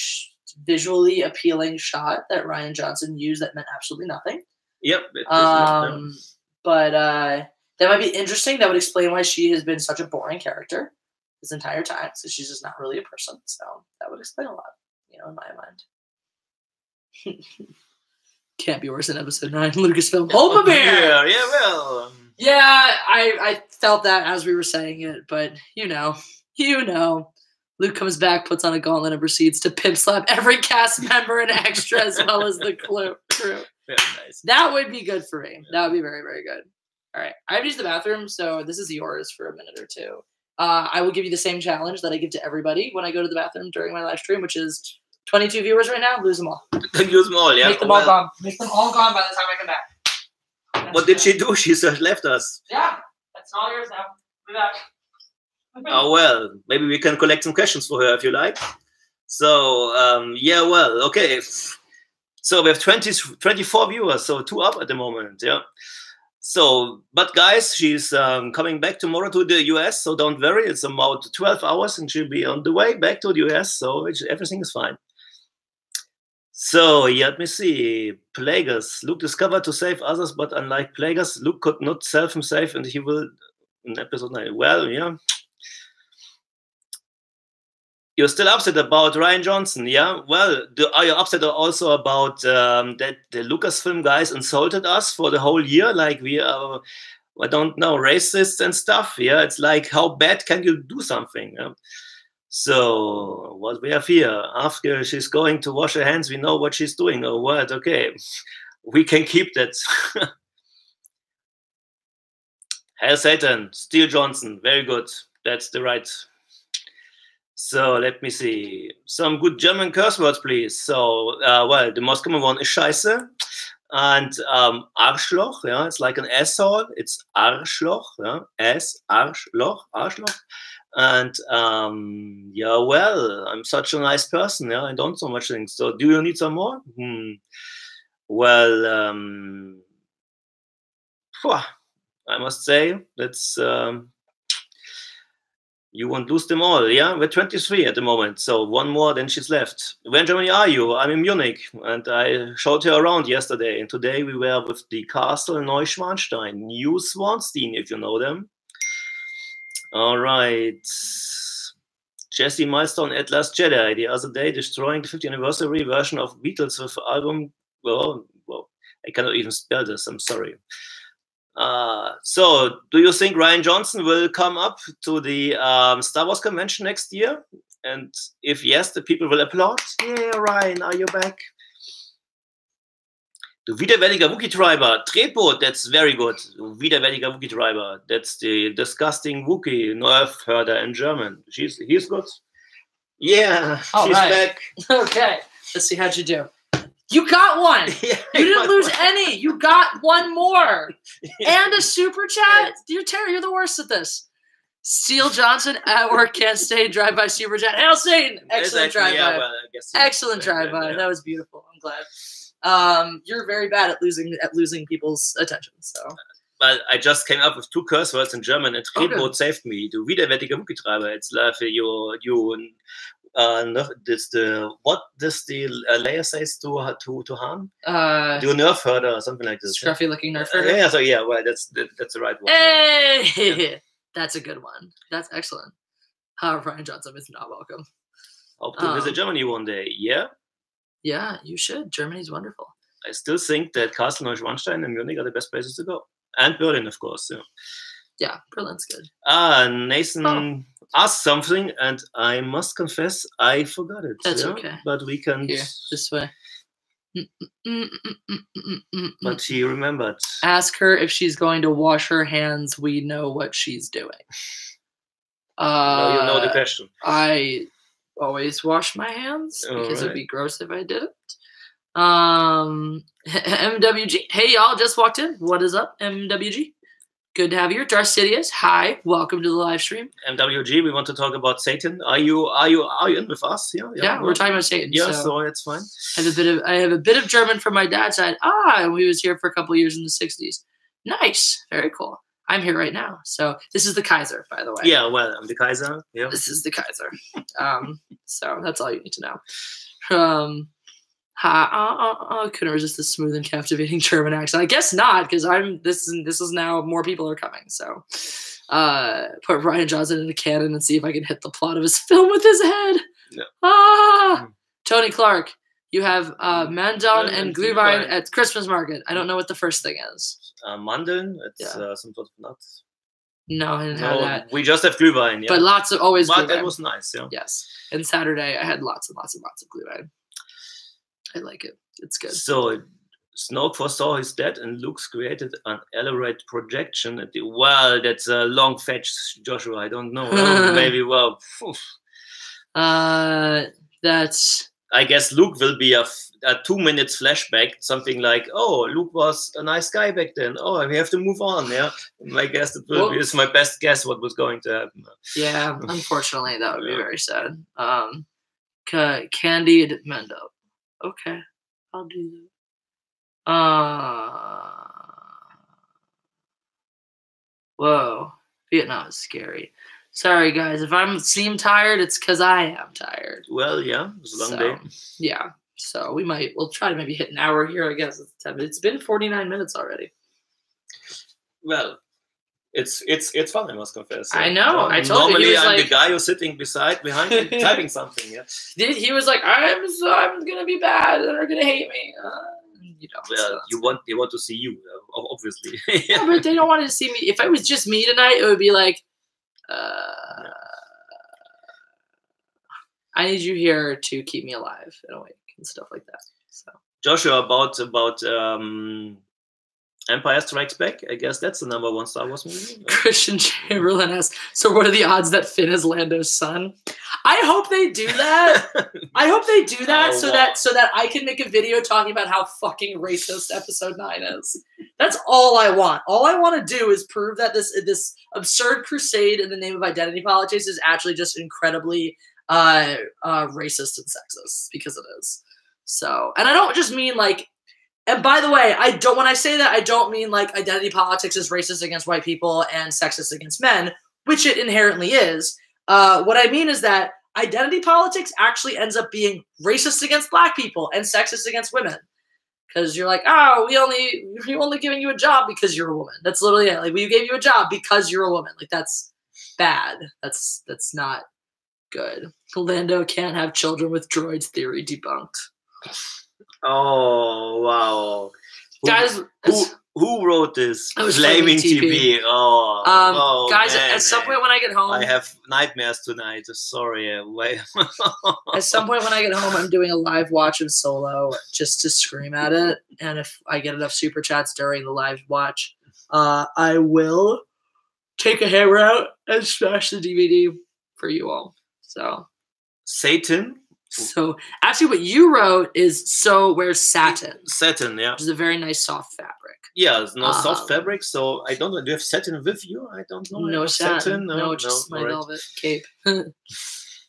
visually appealing shot that Rian Johnson used that meant absolutely nothing. Yep. But that might be interesting. That would explain why she has been such a boring character this entire time. So she's just not really a person. So that would explain a lot, in my mind. Can't be worse than episode 9 Lucasfilm. Hold my beer! Yeah, well. Yeah, I felt that as we were saying it, but you know. Luke comes back, puts on a gauntlet, and proceeds to pimp slap every cast member and extra as well as the crew. Very nice. That would be good for me. That would be very, very good. All right. I have to use the bathroom, so this is yours for a minute or two. I will give you the same challenge that I give to everybody when I go to the bathroom during my live stream, which is 22 viewers right now. Lose them all. Lose them all, yeah. Make them all gone. Make them all gone by the time I come back. What did she do? She just left us. Yeah. That's all yours now. Be back. Oh, well, maybe we can collect some questions for her if you like. So, okay. So we have 24 viewers, so 2 up at the moment, yeah. So, but guys, she's coming back tomorrow to the US, so don't worry. It's about 12 hours and she'll be on the way back to the US, so everything is fine. So, let me see. Plagueis. Luke discovered to save others, but unlike Plagueis, Luke could not save himself and he will in episode 9. Well, yeah. You're still upset about Ryan Johnson, yeah? Well, are you upset also about that the Lucasfilm guys insulted us for the whole year? Like we are, I don't know, racists and stuff. Yeah, it's like, how bad can you do something? Yeah? So what we have here, after she's going to wash her hands, we know what she's doing. Oh, what? Okay, we can keep that. Hail Satan, Steel Johnson, very good. That's the right. So let me see. Some good German curse words, please. So, well, the most common one is Scheiße. And Arschloch, yeah, it's like an asshole. It's Arschloch, yeah, Arschloch, Arschloch. And yeah, well, I'm such a nice person, yeah, I don't so much things. So do you need some more? Well, I must say, that's... you won't lose them all, yeah? We're 23 at the moment, so one more, then she's left. Where in Germany are you? I'm in Munich, and I showed her around yesterday. And today we were with the Castle Neuschwanstein, New Swanstein, if you know them. All right. Jesse Milestone at Last Jedi, the other day, destroying the 50th anniversary version of Beatles with album. Well, I cannot even spell this, I'm sorry. So, do you think Ryan Johnson will come up to the Star Wars convention next year? And if yes, the people will applaud. Yeah, Ryan, are you back? Du widerwärtiger Wookiee-Treiber, Trepo, that's very good. Du widerwärtiger Wookiee-Treiber, that's the disgusting Wookiee nerf herder in German. He's good. Yeah, she's back. Okay, let's see, how'd you do? You got one. Yeah, you didn't lose any. You got one more. Yeah. And a super chat. You're terrible. You're the worst at this. Steel Johnson at work can't stay. Drive by super chat. Hail Satan. Excellent drive by. Yeah, well, excellent drive by. Yeah. That was beautiful. I'm glad. You're very bad at losing people's attention. So. Well, I just came up with two curse words in German, and Trebo saved me. Du widerwärtiger Wookiee-Treiber. It's like you. What does the Leia says to Han? Do nerf herder or something like this. Scruffy looking nerf herder. Yeah, so yeah, well, that's the right one. Hey, yeah. That's a good one. That's excellent. Ryan Johnson is not welcome. Hope to visit Germany one day. Yeah. Yeah, you should. Germany's wonderful. I still think that Castle Neuschwanstein and Munich are the best places to go, and Berlin, of course. Yeah. Yeah, Berlin's good. Nathan asked something, and I must confess I forgot it. That's okay. But we can... Here, this way. But she remembered. Ask her if she's going to wash her hands. We know what she's doing. No, you know the question. I always wash my hands because it'd be gross if I didn't. MWG. Hey, y'all, just walked in. What is up, MWG? Good to have you here. Darth Sidious, hi. Welcome to the live stream. MWG, we want to talk about Satan. Are you in with us? Yeah, we're talking about Satan. Yeah, so it's fine. I have a bit of German from my dad's side. And we was here for a couple of years in the 60s. Nice. Very cool. I'm here right now. So this is the Kaiser, by the way. Yeah, well, I'm the Kaiser. Yeah. This is the Kaiser. So that's all you need to know. I couldn't resist the smooth and captivating German accent. I guess not, because this is now more people are coming. So put Ryan Johnson in a cannon and see if I can hit the plot of his film with his head. Yeah. Tony Clark, you have Mandeln and Glühwein at Christmas market. I don't know what the first thing is. Mandeln, it's some sort of nuts. No, I didn't have that. We just have Glühwein, yeah. But lots of Glühwein. That was nice, yeah. Yes. And Saturday I had lots and lots and lots of Glühwein. I like it. It's good. So Snoke foresaw his death, and Luke's created an elaborate projection at the... Well, that's a long fetch, Joshua. I don't know. Maybe, well... That's... I guess Luke will be a 2 minutes flashback, something like, oh, Luke was a nice guy back then. Oh, we have to move on, yeah? I guess it will be, it's my best guess what was going to happen. Yeah, unfortunately, that would be very sad. Candied Mendo. Okay, I'll do that. Whoa, Vietnam is scary. Sorry, guys. If I seem tired, it's because I am tired. Well, yeah, it was a long day. Yeah, so we'll try to maybe hit an hour here, I guess. It's been 49 minutes already. Well, It's fun, I must confess. I know. I told you. Normally, I'm like, the guy who's sitting behind him, typing something. Yeah. He was like, I'm gonna be bad. They're gonna hate me. Well, they want to see you, obviously. Yeah, but they don't want to see me. If it was just me tonight, it would be like, I need you here to keep me alive and awake and stuff like that. So, Joshua, about Empire Strikes Back. I guess that's the #1 Star Wars movie. Christian Chamberlain asks, so what are the odds that Finn is Lando's son? I hope they do that. I hope they do that so that I can make a video talking about how fucking racist Episode 9 is. That's all I want. All I want to do is prove that this absurd crusade in the name of identity politics is actually just incredibly racist and sexist, because it is. So, and I don't just mean like. And by the way, when I say that, I don't mean like identity politics is racist against white people and sexist against men, which it inherently is. What I mean is that identity politics actually ends up being racist against black people and sexist against women. Because you're like, oh, we only giving you a job because you're a woman. That's literally it. Like, we gave you a job because you're a woman. Like, that's bad. That's not good. Lando can't have children with droids theory debunked. Oh wow, guys! Who wrote this? Flaming TV. Guys, man, at some point when I get home, I have nightmares tonight. Sorry, at some point when I get home, I'm doing a live watch of Solo just to scream at it. And if I get enough super chats during the live watch, I will take a hammer out and smash the DVD for you all. So, Satan. So actually what you wrote is, so where's satin? Satin, yeah. Which is a very nice soft fabric. Yeah, it's no soft fabric, so I don't know. Do you have satin with you? I don't know. No satin. No, just my velvet cape.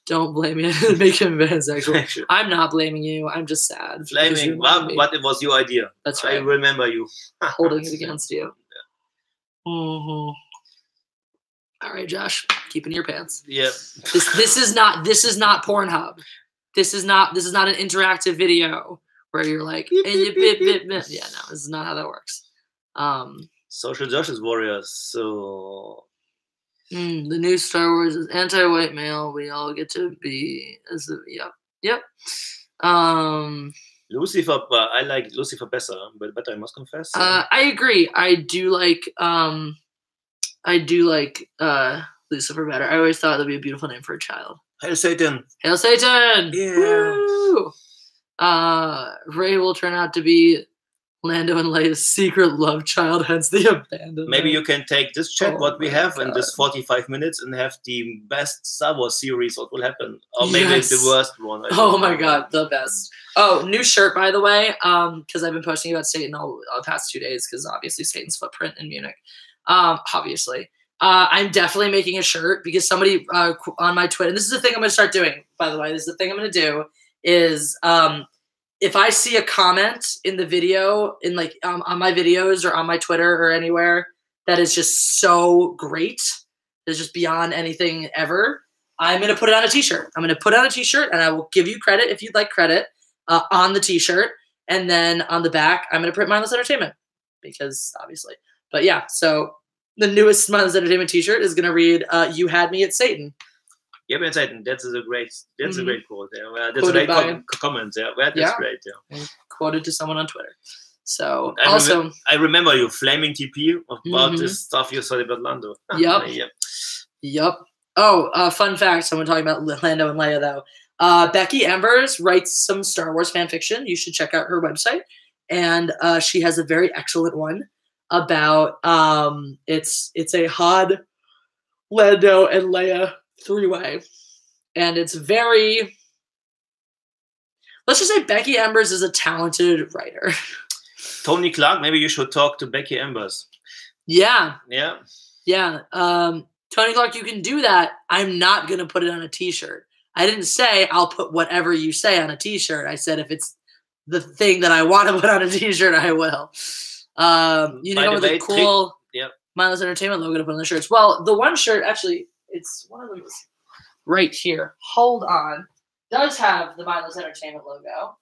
Don't blame me. Make him pansexual. I'm not blaming you. I'm just sad. Blaming, but it was your idea. That's right. I remember you. Holding it against you. Yeah. Mm-hmm. All right, Josh. Keep in your pants. Yep. This is not Pornhub. This is not an interactive video where you're like, yeah, no, this is not how that works. Social Justice Warriors. So the new Star Wars is anti-white male. We all get to be yep. Lucifer, I like Lucifer better, but I must confess. I agree. I do like Lucifer better. I always thought that'd be a beautiful name for a child. Hail Satan! Hail Satan! Yeah. Woo! Rey will turn out to be Lando and Leia's secret love child, hence the abandonment. Maybe you can take this chat, what we have, in this 45 minutes, and have the best Star Wars series. What will happen? Or maybe it's the worst one. Oh my god, the best. Oh, new shirt, by the way, because I've been posting about Satan all the past 2 days, because obviously Satan's footprint in Munich. Obviously. I'm definitely making a shirt because somebody on my Twitter, and this is the thing I'm going to start doing, by the way, this is the thing I'm going to do, is if I see a comment in the video, in like on my videos or on my Twitter or anywhere that is just so great, it's just beyond anything ever, I'm going to put it on a t-shirt. I'm going to put it on a t-shirt, and I will give you credit if you'd like credit on the t-shirt. And then on the back, I'm going to print Mindless Entertainment because obviously. But yeah, so the newest Mindless Entertainment t-shirt is going to read, you had me at Satan. Yeah, but Satan, that's a great quote. Yeah. That's a great comment. Yeah, that's great. Yeah. And quoted to someone on Twitter. So I remember you flaming TP about this stuff you said about Lando. Yep. Oh, fun fact. Someone talking about Lando and Leia though. Becky Embers writes some Star Wars fan fiction. You should check out her website, and she has a very excellent one about it's a Hod, Lando, and Leia 3-way, and it's very, let's just say Becky Embers is a talented writer. Tony Clark, maybe you should talk to Becky Embers. Yeah. Tony Clark, you can do that. I'm not gonna put it on a t-shirt. I didn't say I'll put whatever you say on a t-shirt. I said if it's the thing that I want to put on a t-shirt, I will. You know, with a cool Mindless Entertainment logo to put on the shirts. Well, the one shirt, actually, it's one of them right here. Hold on. Does have the Mindless Entertainment logo.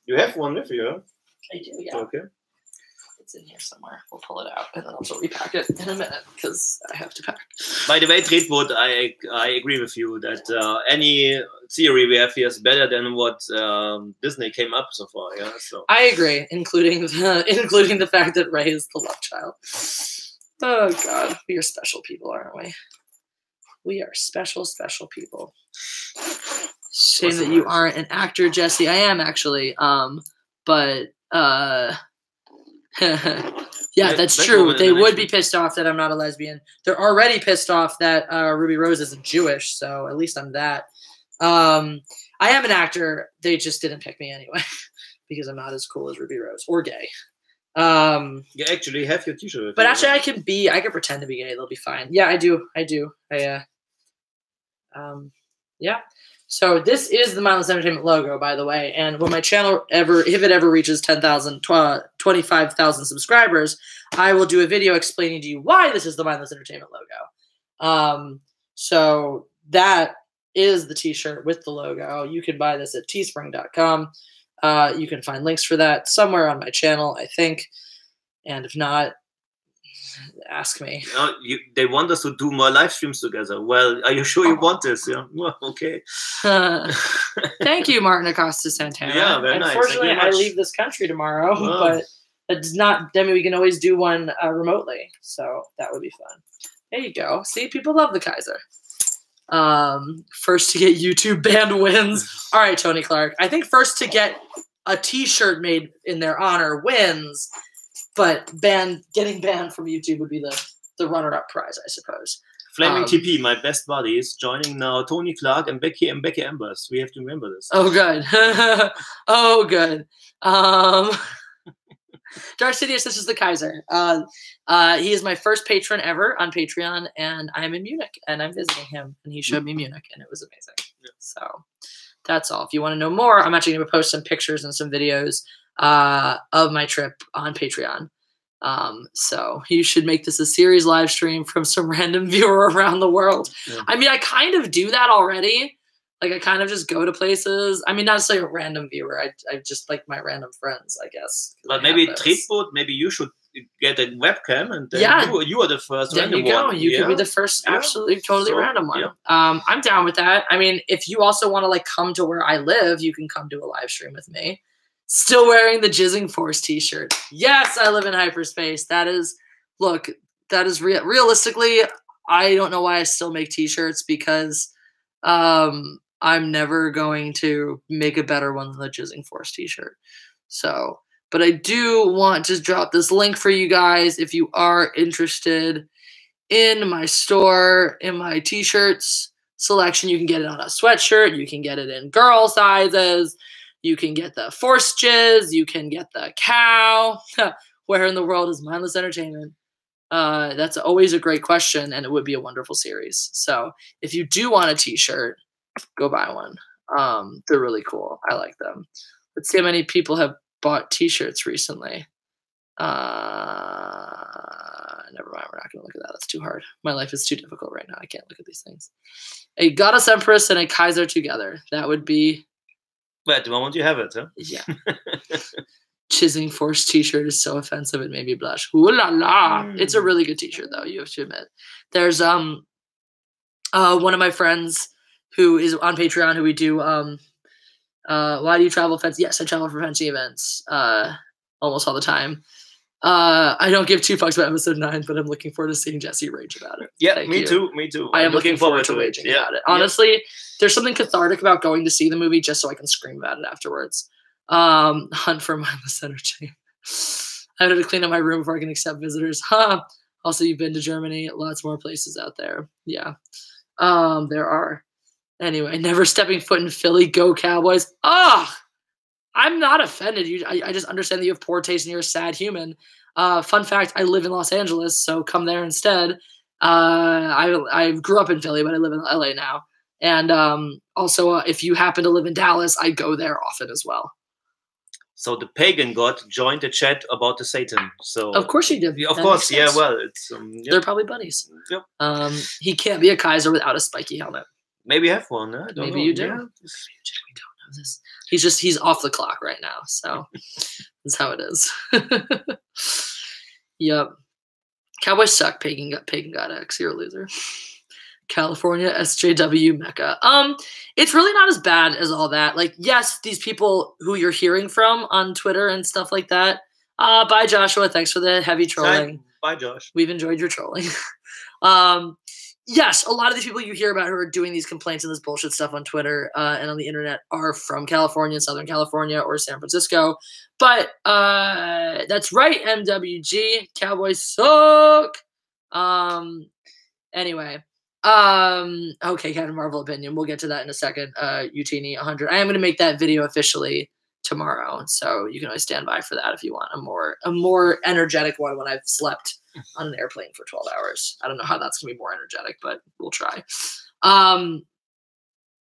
You have one with you? I do, yeah. Okay. It's in here somewhere. We'll pull it out and then I'll repack it in a minute because I have to pack. By the way, Treatwood, I agree with you that any theory we have here is better than what Disney came up so far. Yeah, so I agree, including the fact that Rey is the love child. Oh God, we are special people, aren't we? We are special, special people. Shame that you aren't an actor, Jesse. I am actually. But yeah, that's true. They would be pissed off that I'm not a lesbian. They're already pissed off that Ruby Rose isn't Jewish, so at least I'm that. I am an actor. They just didn't pick me anyway because I'm not as cool as Ruby Rose or gay. You actually have your t-shirt. But actually, I can pretend to be gay. They'll be fine. Yeah, I do. Yeah. So this is the Mindless Entertainment logo, by the way. And when my channel if it ever reaches 10,000, 25,000 subscribers, I will do a video explaining to you why this is the Mindless Entertainment logo. So that is the t-shirt with the logo. You can buy this at teespring.com. You can find links for that somewhere on my channel, I think. And if not, ask me. They want us to do more live streams together. Well, are you sure you want this? Yeah. Well, okay. Thank you, Martin Acosta Santana. Yeah, very nice. Unfortunately, I leave this country tomorrow, but that does not. I mean, we can always do one remotely, so that would be fun. There you go. See, people love the Kaiser. First to get YouTube banned wins. All right, Tony Clark. I think first to get a T-shirt made in their honor wins. But getting banned from YouTube would be the runner-up prize, I suppose. Flaming TP, my best buddy, is joining now. Tony Clark and Becky Embers. We have to remember this. Oh, good. Oh, good. Dark Sidious, this is the Kaiser. He is my first patron ever on Patreon, and I'm in Munich, and I'm visiting him, and he showed me Munich, and it was amazing. Yeah. So that's all. If you want to know more, I'm actually going to post some pictures and some videos of my trip on Patreon. So you should make this a series live stream from some random viewer around the world. Yeah. I mean, I kind of do that already. Like, I kind of just go to places. I mean, not necessarily a random viewer. I just like my random friends, I guess. But maybe Treatwood, maybe you should get a webcam and then you are the first random one. There you go. You could be the first absolutely totally random one. Yeah. I'm down with that. I mean, if you also want to like come to where I live, you can come to a live stream with me. Still wearing the Jizzing Force t-shirt. Yes, I live in hyperspace. That is realistically, I don't know why I still make t-shirts because I'm never going to make a better one than the Jizzing Force t-shirt. So, but I do want to drop this link for you guys if you are interested in my store, in my t-shirts selection. You can get it on a sweatshirt. You can get it in girl sizes. You can get the Force Jizz. You can get the cow. Where in the world is Mindless Entertainment? That's always a great question, and it would be a wonderful series. So if you do want a t-shirt, go buy one. They're really cool. I like them. Let's see how many people have bought t-shirts recently. Never mind. We're not going to look at that. That's too hard. My life is too difficult right now. I can't look at these things. A Goddess Empress and a Kaiser together. That would be... But at the moment you have it, huh? Yeah. Jizzing Force t-shirt is so offensive it made me blush. Ooh la la. It's a really good t-shirt though, you have to admit. There's one of my friends who is on Patreon who we do why do you travel fencing? Yes, I travel for fencing events almost all the time. I don't give 2 fucks about episode 9, but I'm looking forward to seeing Jesse rage about it. Yeah, me too. I am looking forward to raging about it. Honestly, there's something cathartic about going to see the movie just so I can scream about it afterwards. Hunt for Mindless Entertainment. I had to clean up my room before I can accept visitors. Also, you've been to Germany. Lots more places out there. Yeah. There are. Anyway, never stepping foot in Philly. Go Cowboys. I'm not offended. I just understand that you have poor taste and you're a sad human. Fun fact, I live in Los Angeles, so come there instead. I grew up in Philly, but I live in LA now. And also, if you happen to live in Dallas, I go there often as well. So the pagan god joined the chat about the Satan. So of course he did. Of course, yeah. Well, it's they're probably buddies. Yep. He can't be a Kaiser without a spiky helmet. Maybe have one. I don't know. Maybe you do. Yeah. Maybe we don't know this. He's off the clock right now. So that's how it is. Yep. Cowboys suck. Pagan God X. You're a loser. California SJW Mecca. It's really not as bad as all that. Like, yes, these people who you're hearing from on Twitter and stuff like that. Bye, Joshua. Thanks for the heavy trolling. Bye, Josh. We've enjoyed your trolling. Yes, a lot of these people you hear about who are doing these complaints and this bullshit stuff on Twitter and on the internet are from California, Southern California, or San Francisco. But that's right, MWG. Cowboys suck. Anyway. Okay, Captain Marvel opinion. We'll get to that in a second. Utini 100. I am going to make that video officially tomorrow, so you can always stand by for that if you want a more energetic one when I've slept on an airplane for 12 hours. I don't know how that's going to be more energetic, but we'll try.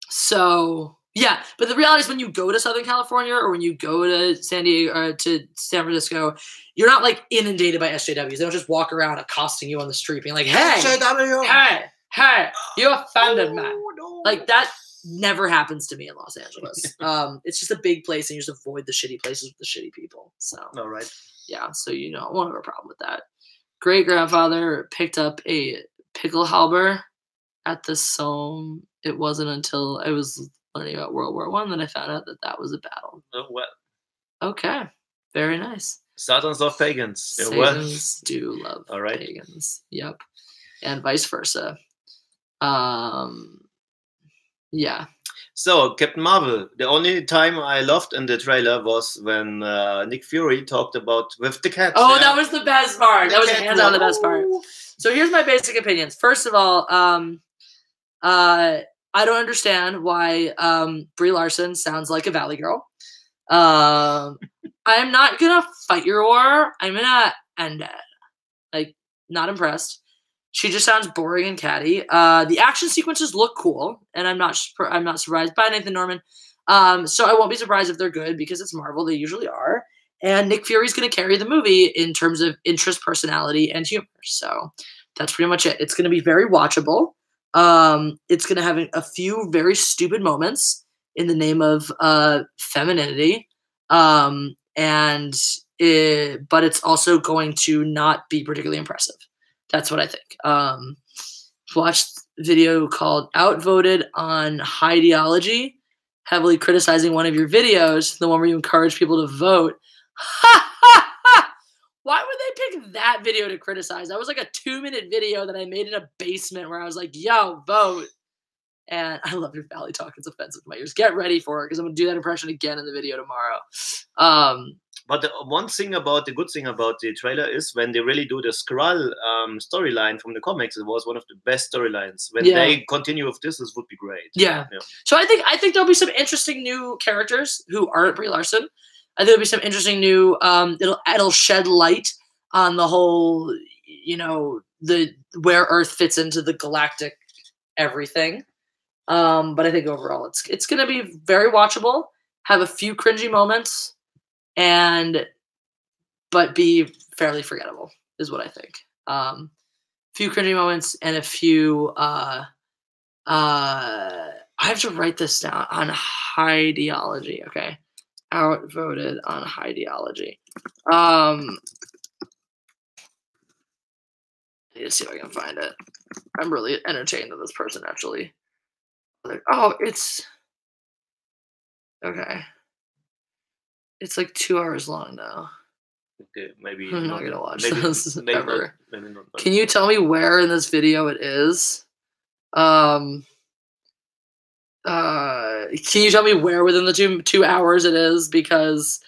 So yeah, but the reality is when you go to Southern California or when you go to San Diego or to San Francisco, you're not like inundated by SJWs. They don't just walk around accosting you on the street being like, hey, SJW. Hey, you offended me. No. Like that never happens to me in Los Angeles. It's just a big place and you just avoid the shitty places with the shitty people. So all right. Yeah, so you know, I won't have a problem with that. Great grandfather picked up a pickelhalber at the Somme. It wasn't until I was learning about World War I that I found out that that was a battle. Oh, well. Okay, very nice. Satans love pagans. Satans do love pagans. Yep, and vice versa. Yeah. So, Captain Marvel, the only time I loved in the trailer was when Nick Fury talked about with the cat. Oh, that was the best part. That was hands down the best part. So here's my basic opinions. First of all, I don't understand why Brie Larson sounds like a Valley girl. I'm not gonna fight your war. I'm gonna end it. Like, not impressed. She just sounds boring and catty. The action sequences look cool, and I'm not surprised by Nathan Norman. So I won't be surprised if they're good because it's Marvel. They usually are. And Nick Fury's going to carry the movie in terms of interest, personality, and humor. So that's pretty much it. It's going to be very watchable. It's going to have a few very stupid moments in the name of femininity. But it's also going to not be particularly impressive. That's what I think. Watched a video called Outvoted on Hideology, heavily criticizing one of your videos, the one where you encourage people to vote. Why would they pick that video to criticize? That was like a 2-minute video that I made in a basement where I was like, yo, vote. And I love your Valley talk. It's offensive to my ears. Get ready for it because I'm going to do that impression again in the video tomorrow. But the good thing about the trailer is when they really do the Skrull storyline from the comics, it was one of the best storylines. When they continue with this would be great. Yeah. So I think there'll be some interesting new characters who aren't Brie Larson. I think there'll be some interesting new. It'll shed light on the whole, the where Earth fits into the galactic everything. But I think overall it's going to be very watchable. Have a few cringy moments. But be fairly forgettable is what I think. Few cringy moments and a few. I have to write this down on Hideology. Okay, outvoted on Hideology. I need to see if I can find it. I'm really entertained that this person actually. Oh, it's okay. It's like 2 hours long now. Okay, maybe I'm not gonna watch this maybe ever. Not. Can you tell me where in this video it is? Can you tell me where within the 2 hours it is? Because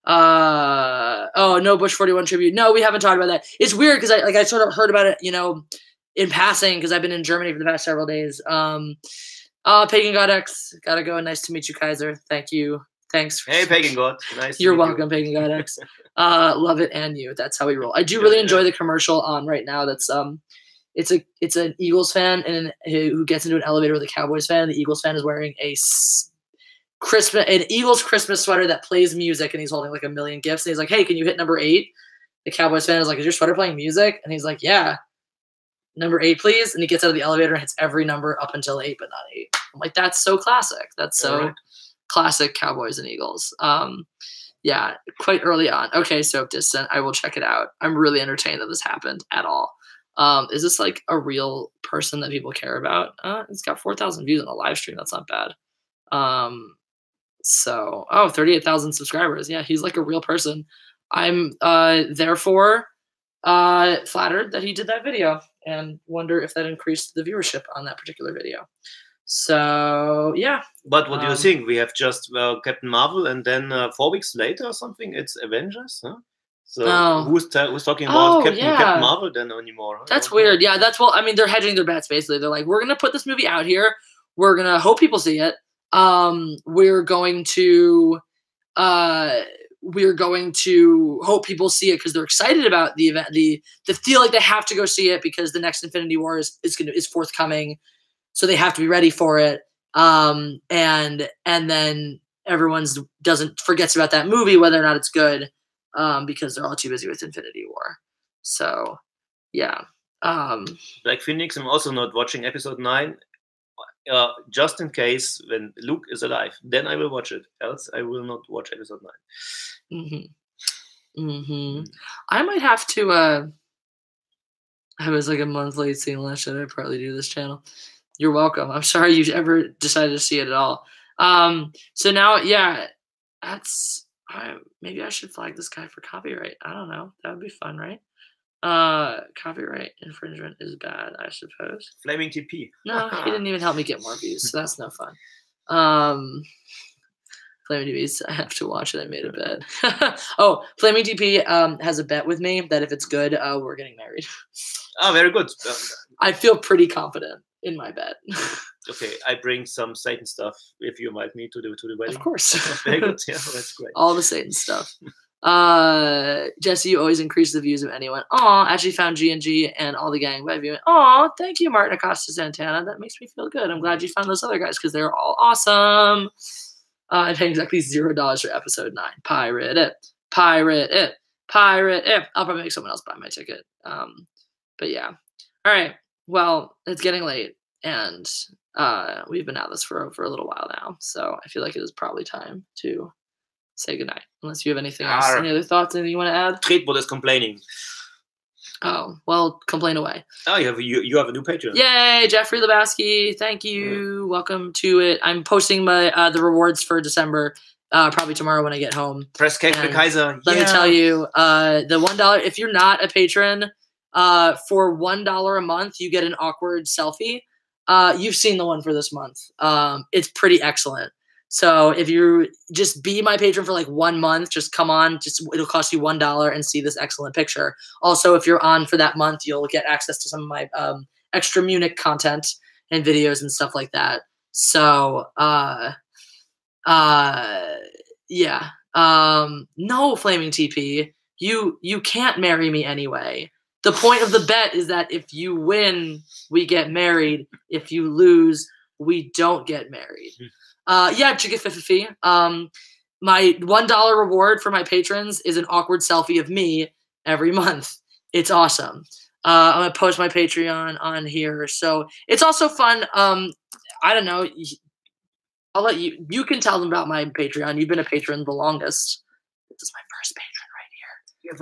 no Bush 41 tribute. No, we haven't talked about that. It's weird because I sort of heard about it, in passing because I've been in Germany for the past several days. Pagan God X, gotta go. Nice to meet you, Kaiser. Thank you. Thanks. Hey, Pagan God. Nice. You're welcome, Pagan God X. Love it and you. That's how we roll. I do really enjoy the commercial on right now. That's it's an Eagles fan and who gets into an elevator with a Cowboys fan. The Eagles fan is wearing an Eagles Christmas sweater that plays music, and he's holding like a million gifts. And he's like, "Hey, can you hit number 8?" The Cowboys fan is like, "Is your sweater playing music?" And he's like, "Yeah, number 8, please." And he gets out of the elevator and hits every number up until 8, but not 8. I'm like, that's so classic. That's so. Classic Cowboys and Eagles. Yeah, quite early on. Okay, Soap Distant. I will check it out. I'm really entertained that this happened at all. Is this like a real person that people care about? It's got 4,000 views on a live stream. That's not bad. So, 38,000 subscribers. Yeah, he's like a real person. I'm therefore flattered that he did that video and wonder if that increased the viewership on that particular video. So, yeah. But what do you think? We have just Captain Marvel, and then 4 weeks later or something, it's Avengers, huh? So who's talking about Captain Marvel then anymore? Huh? That's weird. Yeah, that's, well, I mean, they're hedging their bets, basically. They're like, we're going to put this movie out here. We're going to hope people see it. We're going to hope people see it because they're excited about the event. They feel like they have to go see it because the next Infinity War is forthcoming. So they have to be ready for it. And then everyone forgets about that movie, whether or not it's good, because they're all too busy with Infinity War. So, yeah. Like Phoenix, I'm also not watching episode 9, just in case when Luke is alive. Then I will watch it. Else, I will not watch episode 9. I might have to. I was like a month late seeing last. Should I partly do this channel? You're welcome. I'm sorry you ever decided to see it at all. So now, yeah, maybe I should flag this guy for copyright. I don't know. That would be fun, right? Copyright infringement is bad, I suppose. Flaming TP. No, he didn't even help me get more views, so that's no fun. Flaming TP, I have to watch it. I made a bet. Flaming TP has a bet with me that if it's good, we're getting married. Oh, very good. I feel pretty confident in my bet. Okay, I bring some Satan stuff if you invite me to the wedding. Of course. Very good. Yeah, that's great. All the Satan stuff. Jesse, you always increase the views of anyone. Aw, actually found G&G and all the gang by viewing. Aw, thank you, Martin Acosta Santana. That makes me feel good. I'm glad you found those other guys because they're all awesome. I paid exactly $0 for episode 9. Pirate it. Pirate it. Pirate it. I'll probably make someone else buy my ticket. But yeah. All right. Well, it's getting late, and we've been at this for a little while now, so I feel like it is probably time to say goodnight. Unless you have anything else, any other thoughts, anything you want to add? Treatbot is complaining. Oh, well, complain away. Oh, you have a new Patreon. Yay, Jeffrey Lebowski. Thank you. Welcome to it. I'm posting my the rewards for December probably tomorrow when I get home. Press Cake the Kaiser. Let me tell you, the $1, if you're not a patron, for $1 a month, you get an awkward selfie. You've seen the one for this month. It's pretty excellent. So if you just be my patron for like 1 month, just come on, it'll cost you $1 and see this excellent picture. Also, if you're on for that month, you'll get access to some of my extra Munich content and videos and stuff like that. So, yeah. No, Flaming TP, you can't marry me anyway. The point of the bet is that if you win, we get married. If you lose, we don't get married. Yeah, Jigafififi. My $1 reward for my patrons is an awkward selfie of me every month. It's awesome. I'm going to post my Patreon on here. So it's also fun. I don't know. I'll let you can tell them about my Patreon. You've been a patron the longest. This is my first patron.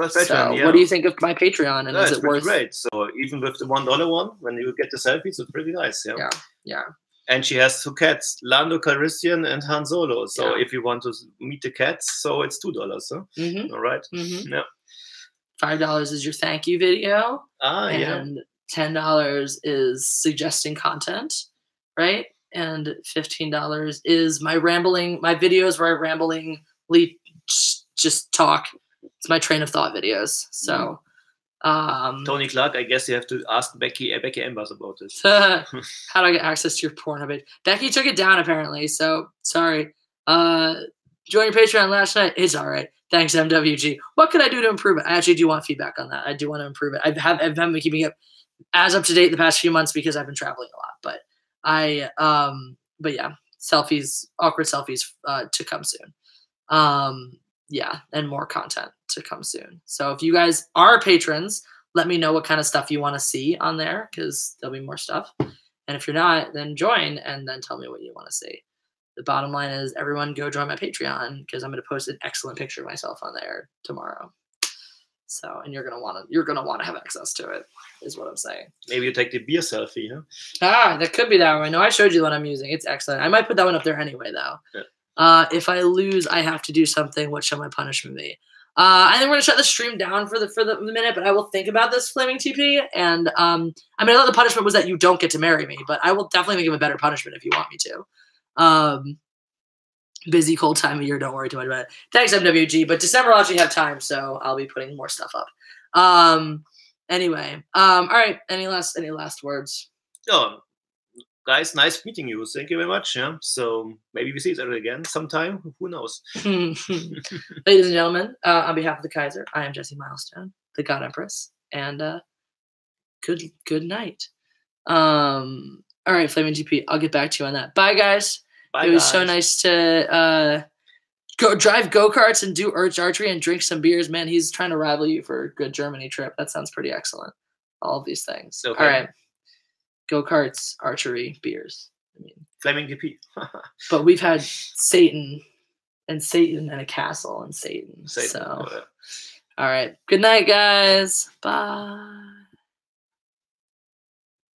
So, what do you think of my Patreon? And is it worth? Great. So even with the $1 one, when you get the selfies, it's pretty nice. Yeah. Yeah. And she has 2 cats, Lando Calrissian and Han Solo. So if you want to meet the cats, so it's $2. Huh? Mm-hmm. All right. Mm-hmm. Yeah. $5 is your thank you video. And $10 is suggesting content, right? And $15 is my videos where I ramblingly just talk. It's my train of thought videos. So, Tony Clark, I guess you have to ask Becky Embers about this. How do I get access to your Pornhub page? Becky took it down apparently. So sorry. Join your Patreon last night. It's all right. Thanks, MWG. What could I do to improve it? I actually do want feedback on that. I do want to improve it. I've been keeping it as up to date the past few months because I've been traveling a lot. But yeah, selfies, awkward selfies to come soon. Yeah, and more content to come soon. So if you guys are patrons, let me know what kind of stuff you want to see on there because there'll be more stuff. And if you're not, then join and then tell me what you want to see. the bottom line is everyone go join my Patreon because I'm going to post an excellent picture of myself on there tomorrow. So, and you're gonna want to have access to it, is what I'm saying. Maybe you take the beer selfie, huh? Ah, that could be that one. No, I showed you what I'm using. It's excellent. I might put that one up there anyway, though. Yeah. If I lose, I have to do something. What shall my punishment be? I think we're gonna shut the stream down for the minute, but I will think about this flaming TP. And I mean, I thought the punishment was that you don't get to marry me, but I will definitely make him a better punishment if you want me to. Busy cold time of year. Don't worry too much about it. Thanks, MWG. But December I'll actually have time, so I'll be putting more stuff up. Anyway. All right. Any last words? Oh, guys, nice meeting you. Thank you very much. Yeah. So maybe we see each other again sometime. Who knows? Ladies and gentlemen, on behalf of the Kaiser, I am Jesse Milestone, the God Empress, and good night. All right, Flaming GP. I'll get back to you on that. Bye, guys. Bye, it was guys. so nice to go drive go-karts and do archery and drink some beers. Man, he's trying to rival you for a good Germany trip. That sounds pretty excellent. All of these things. Okay. All right. Go-karts, archery, beers. I mean, Flaming DP. but we've had Satan and a castle and Satan. So, Oh, yeah. all right. Good night, guys. Bye.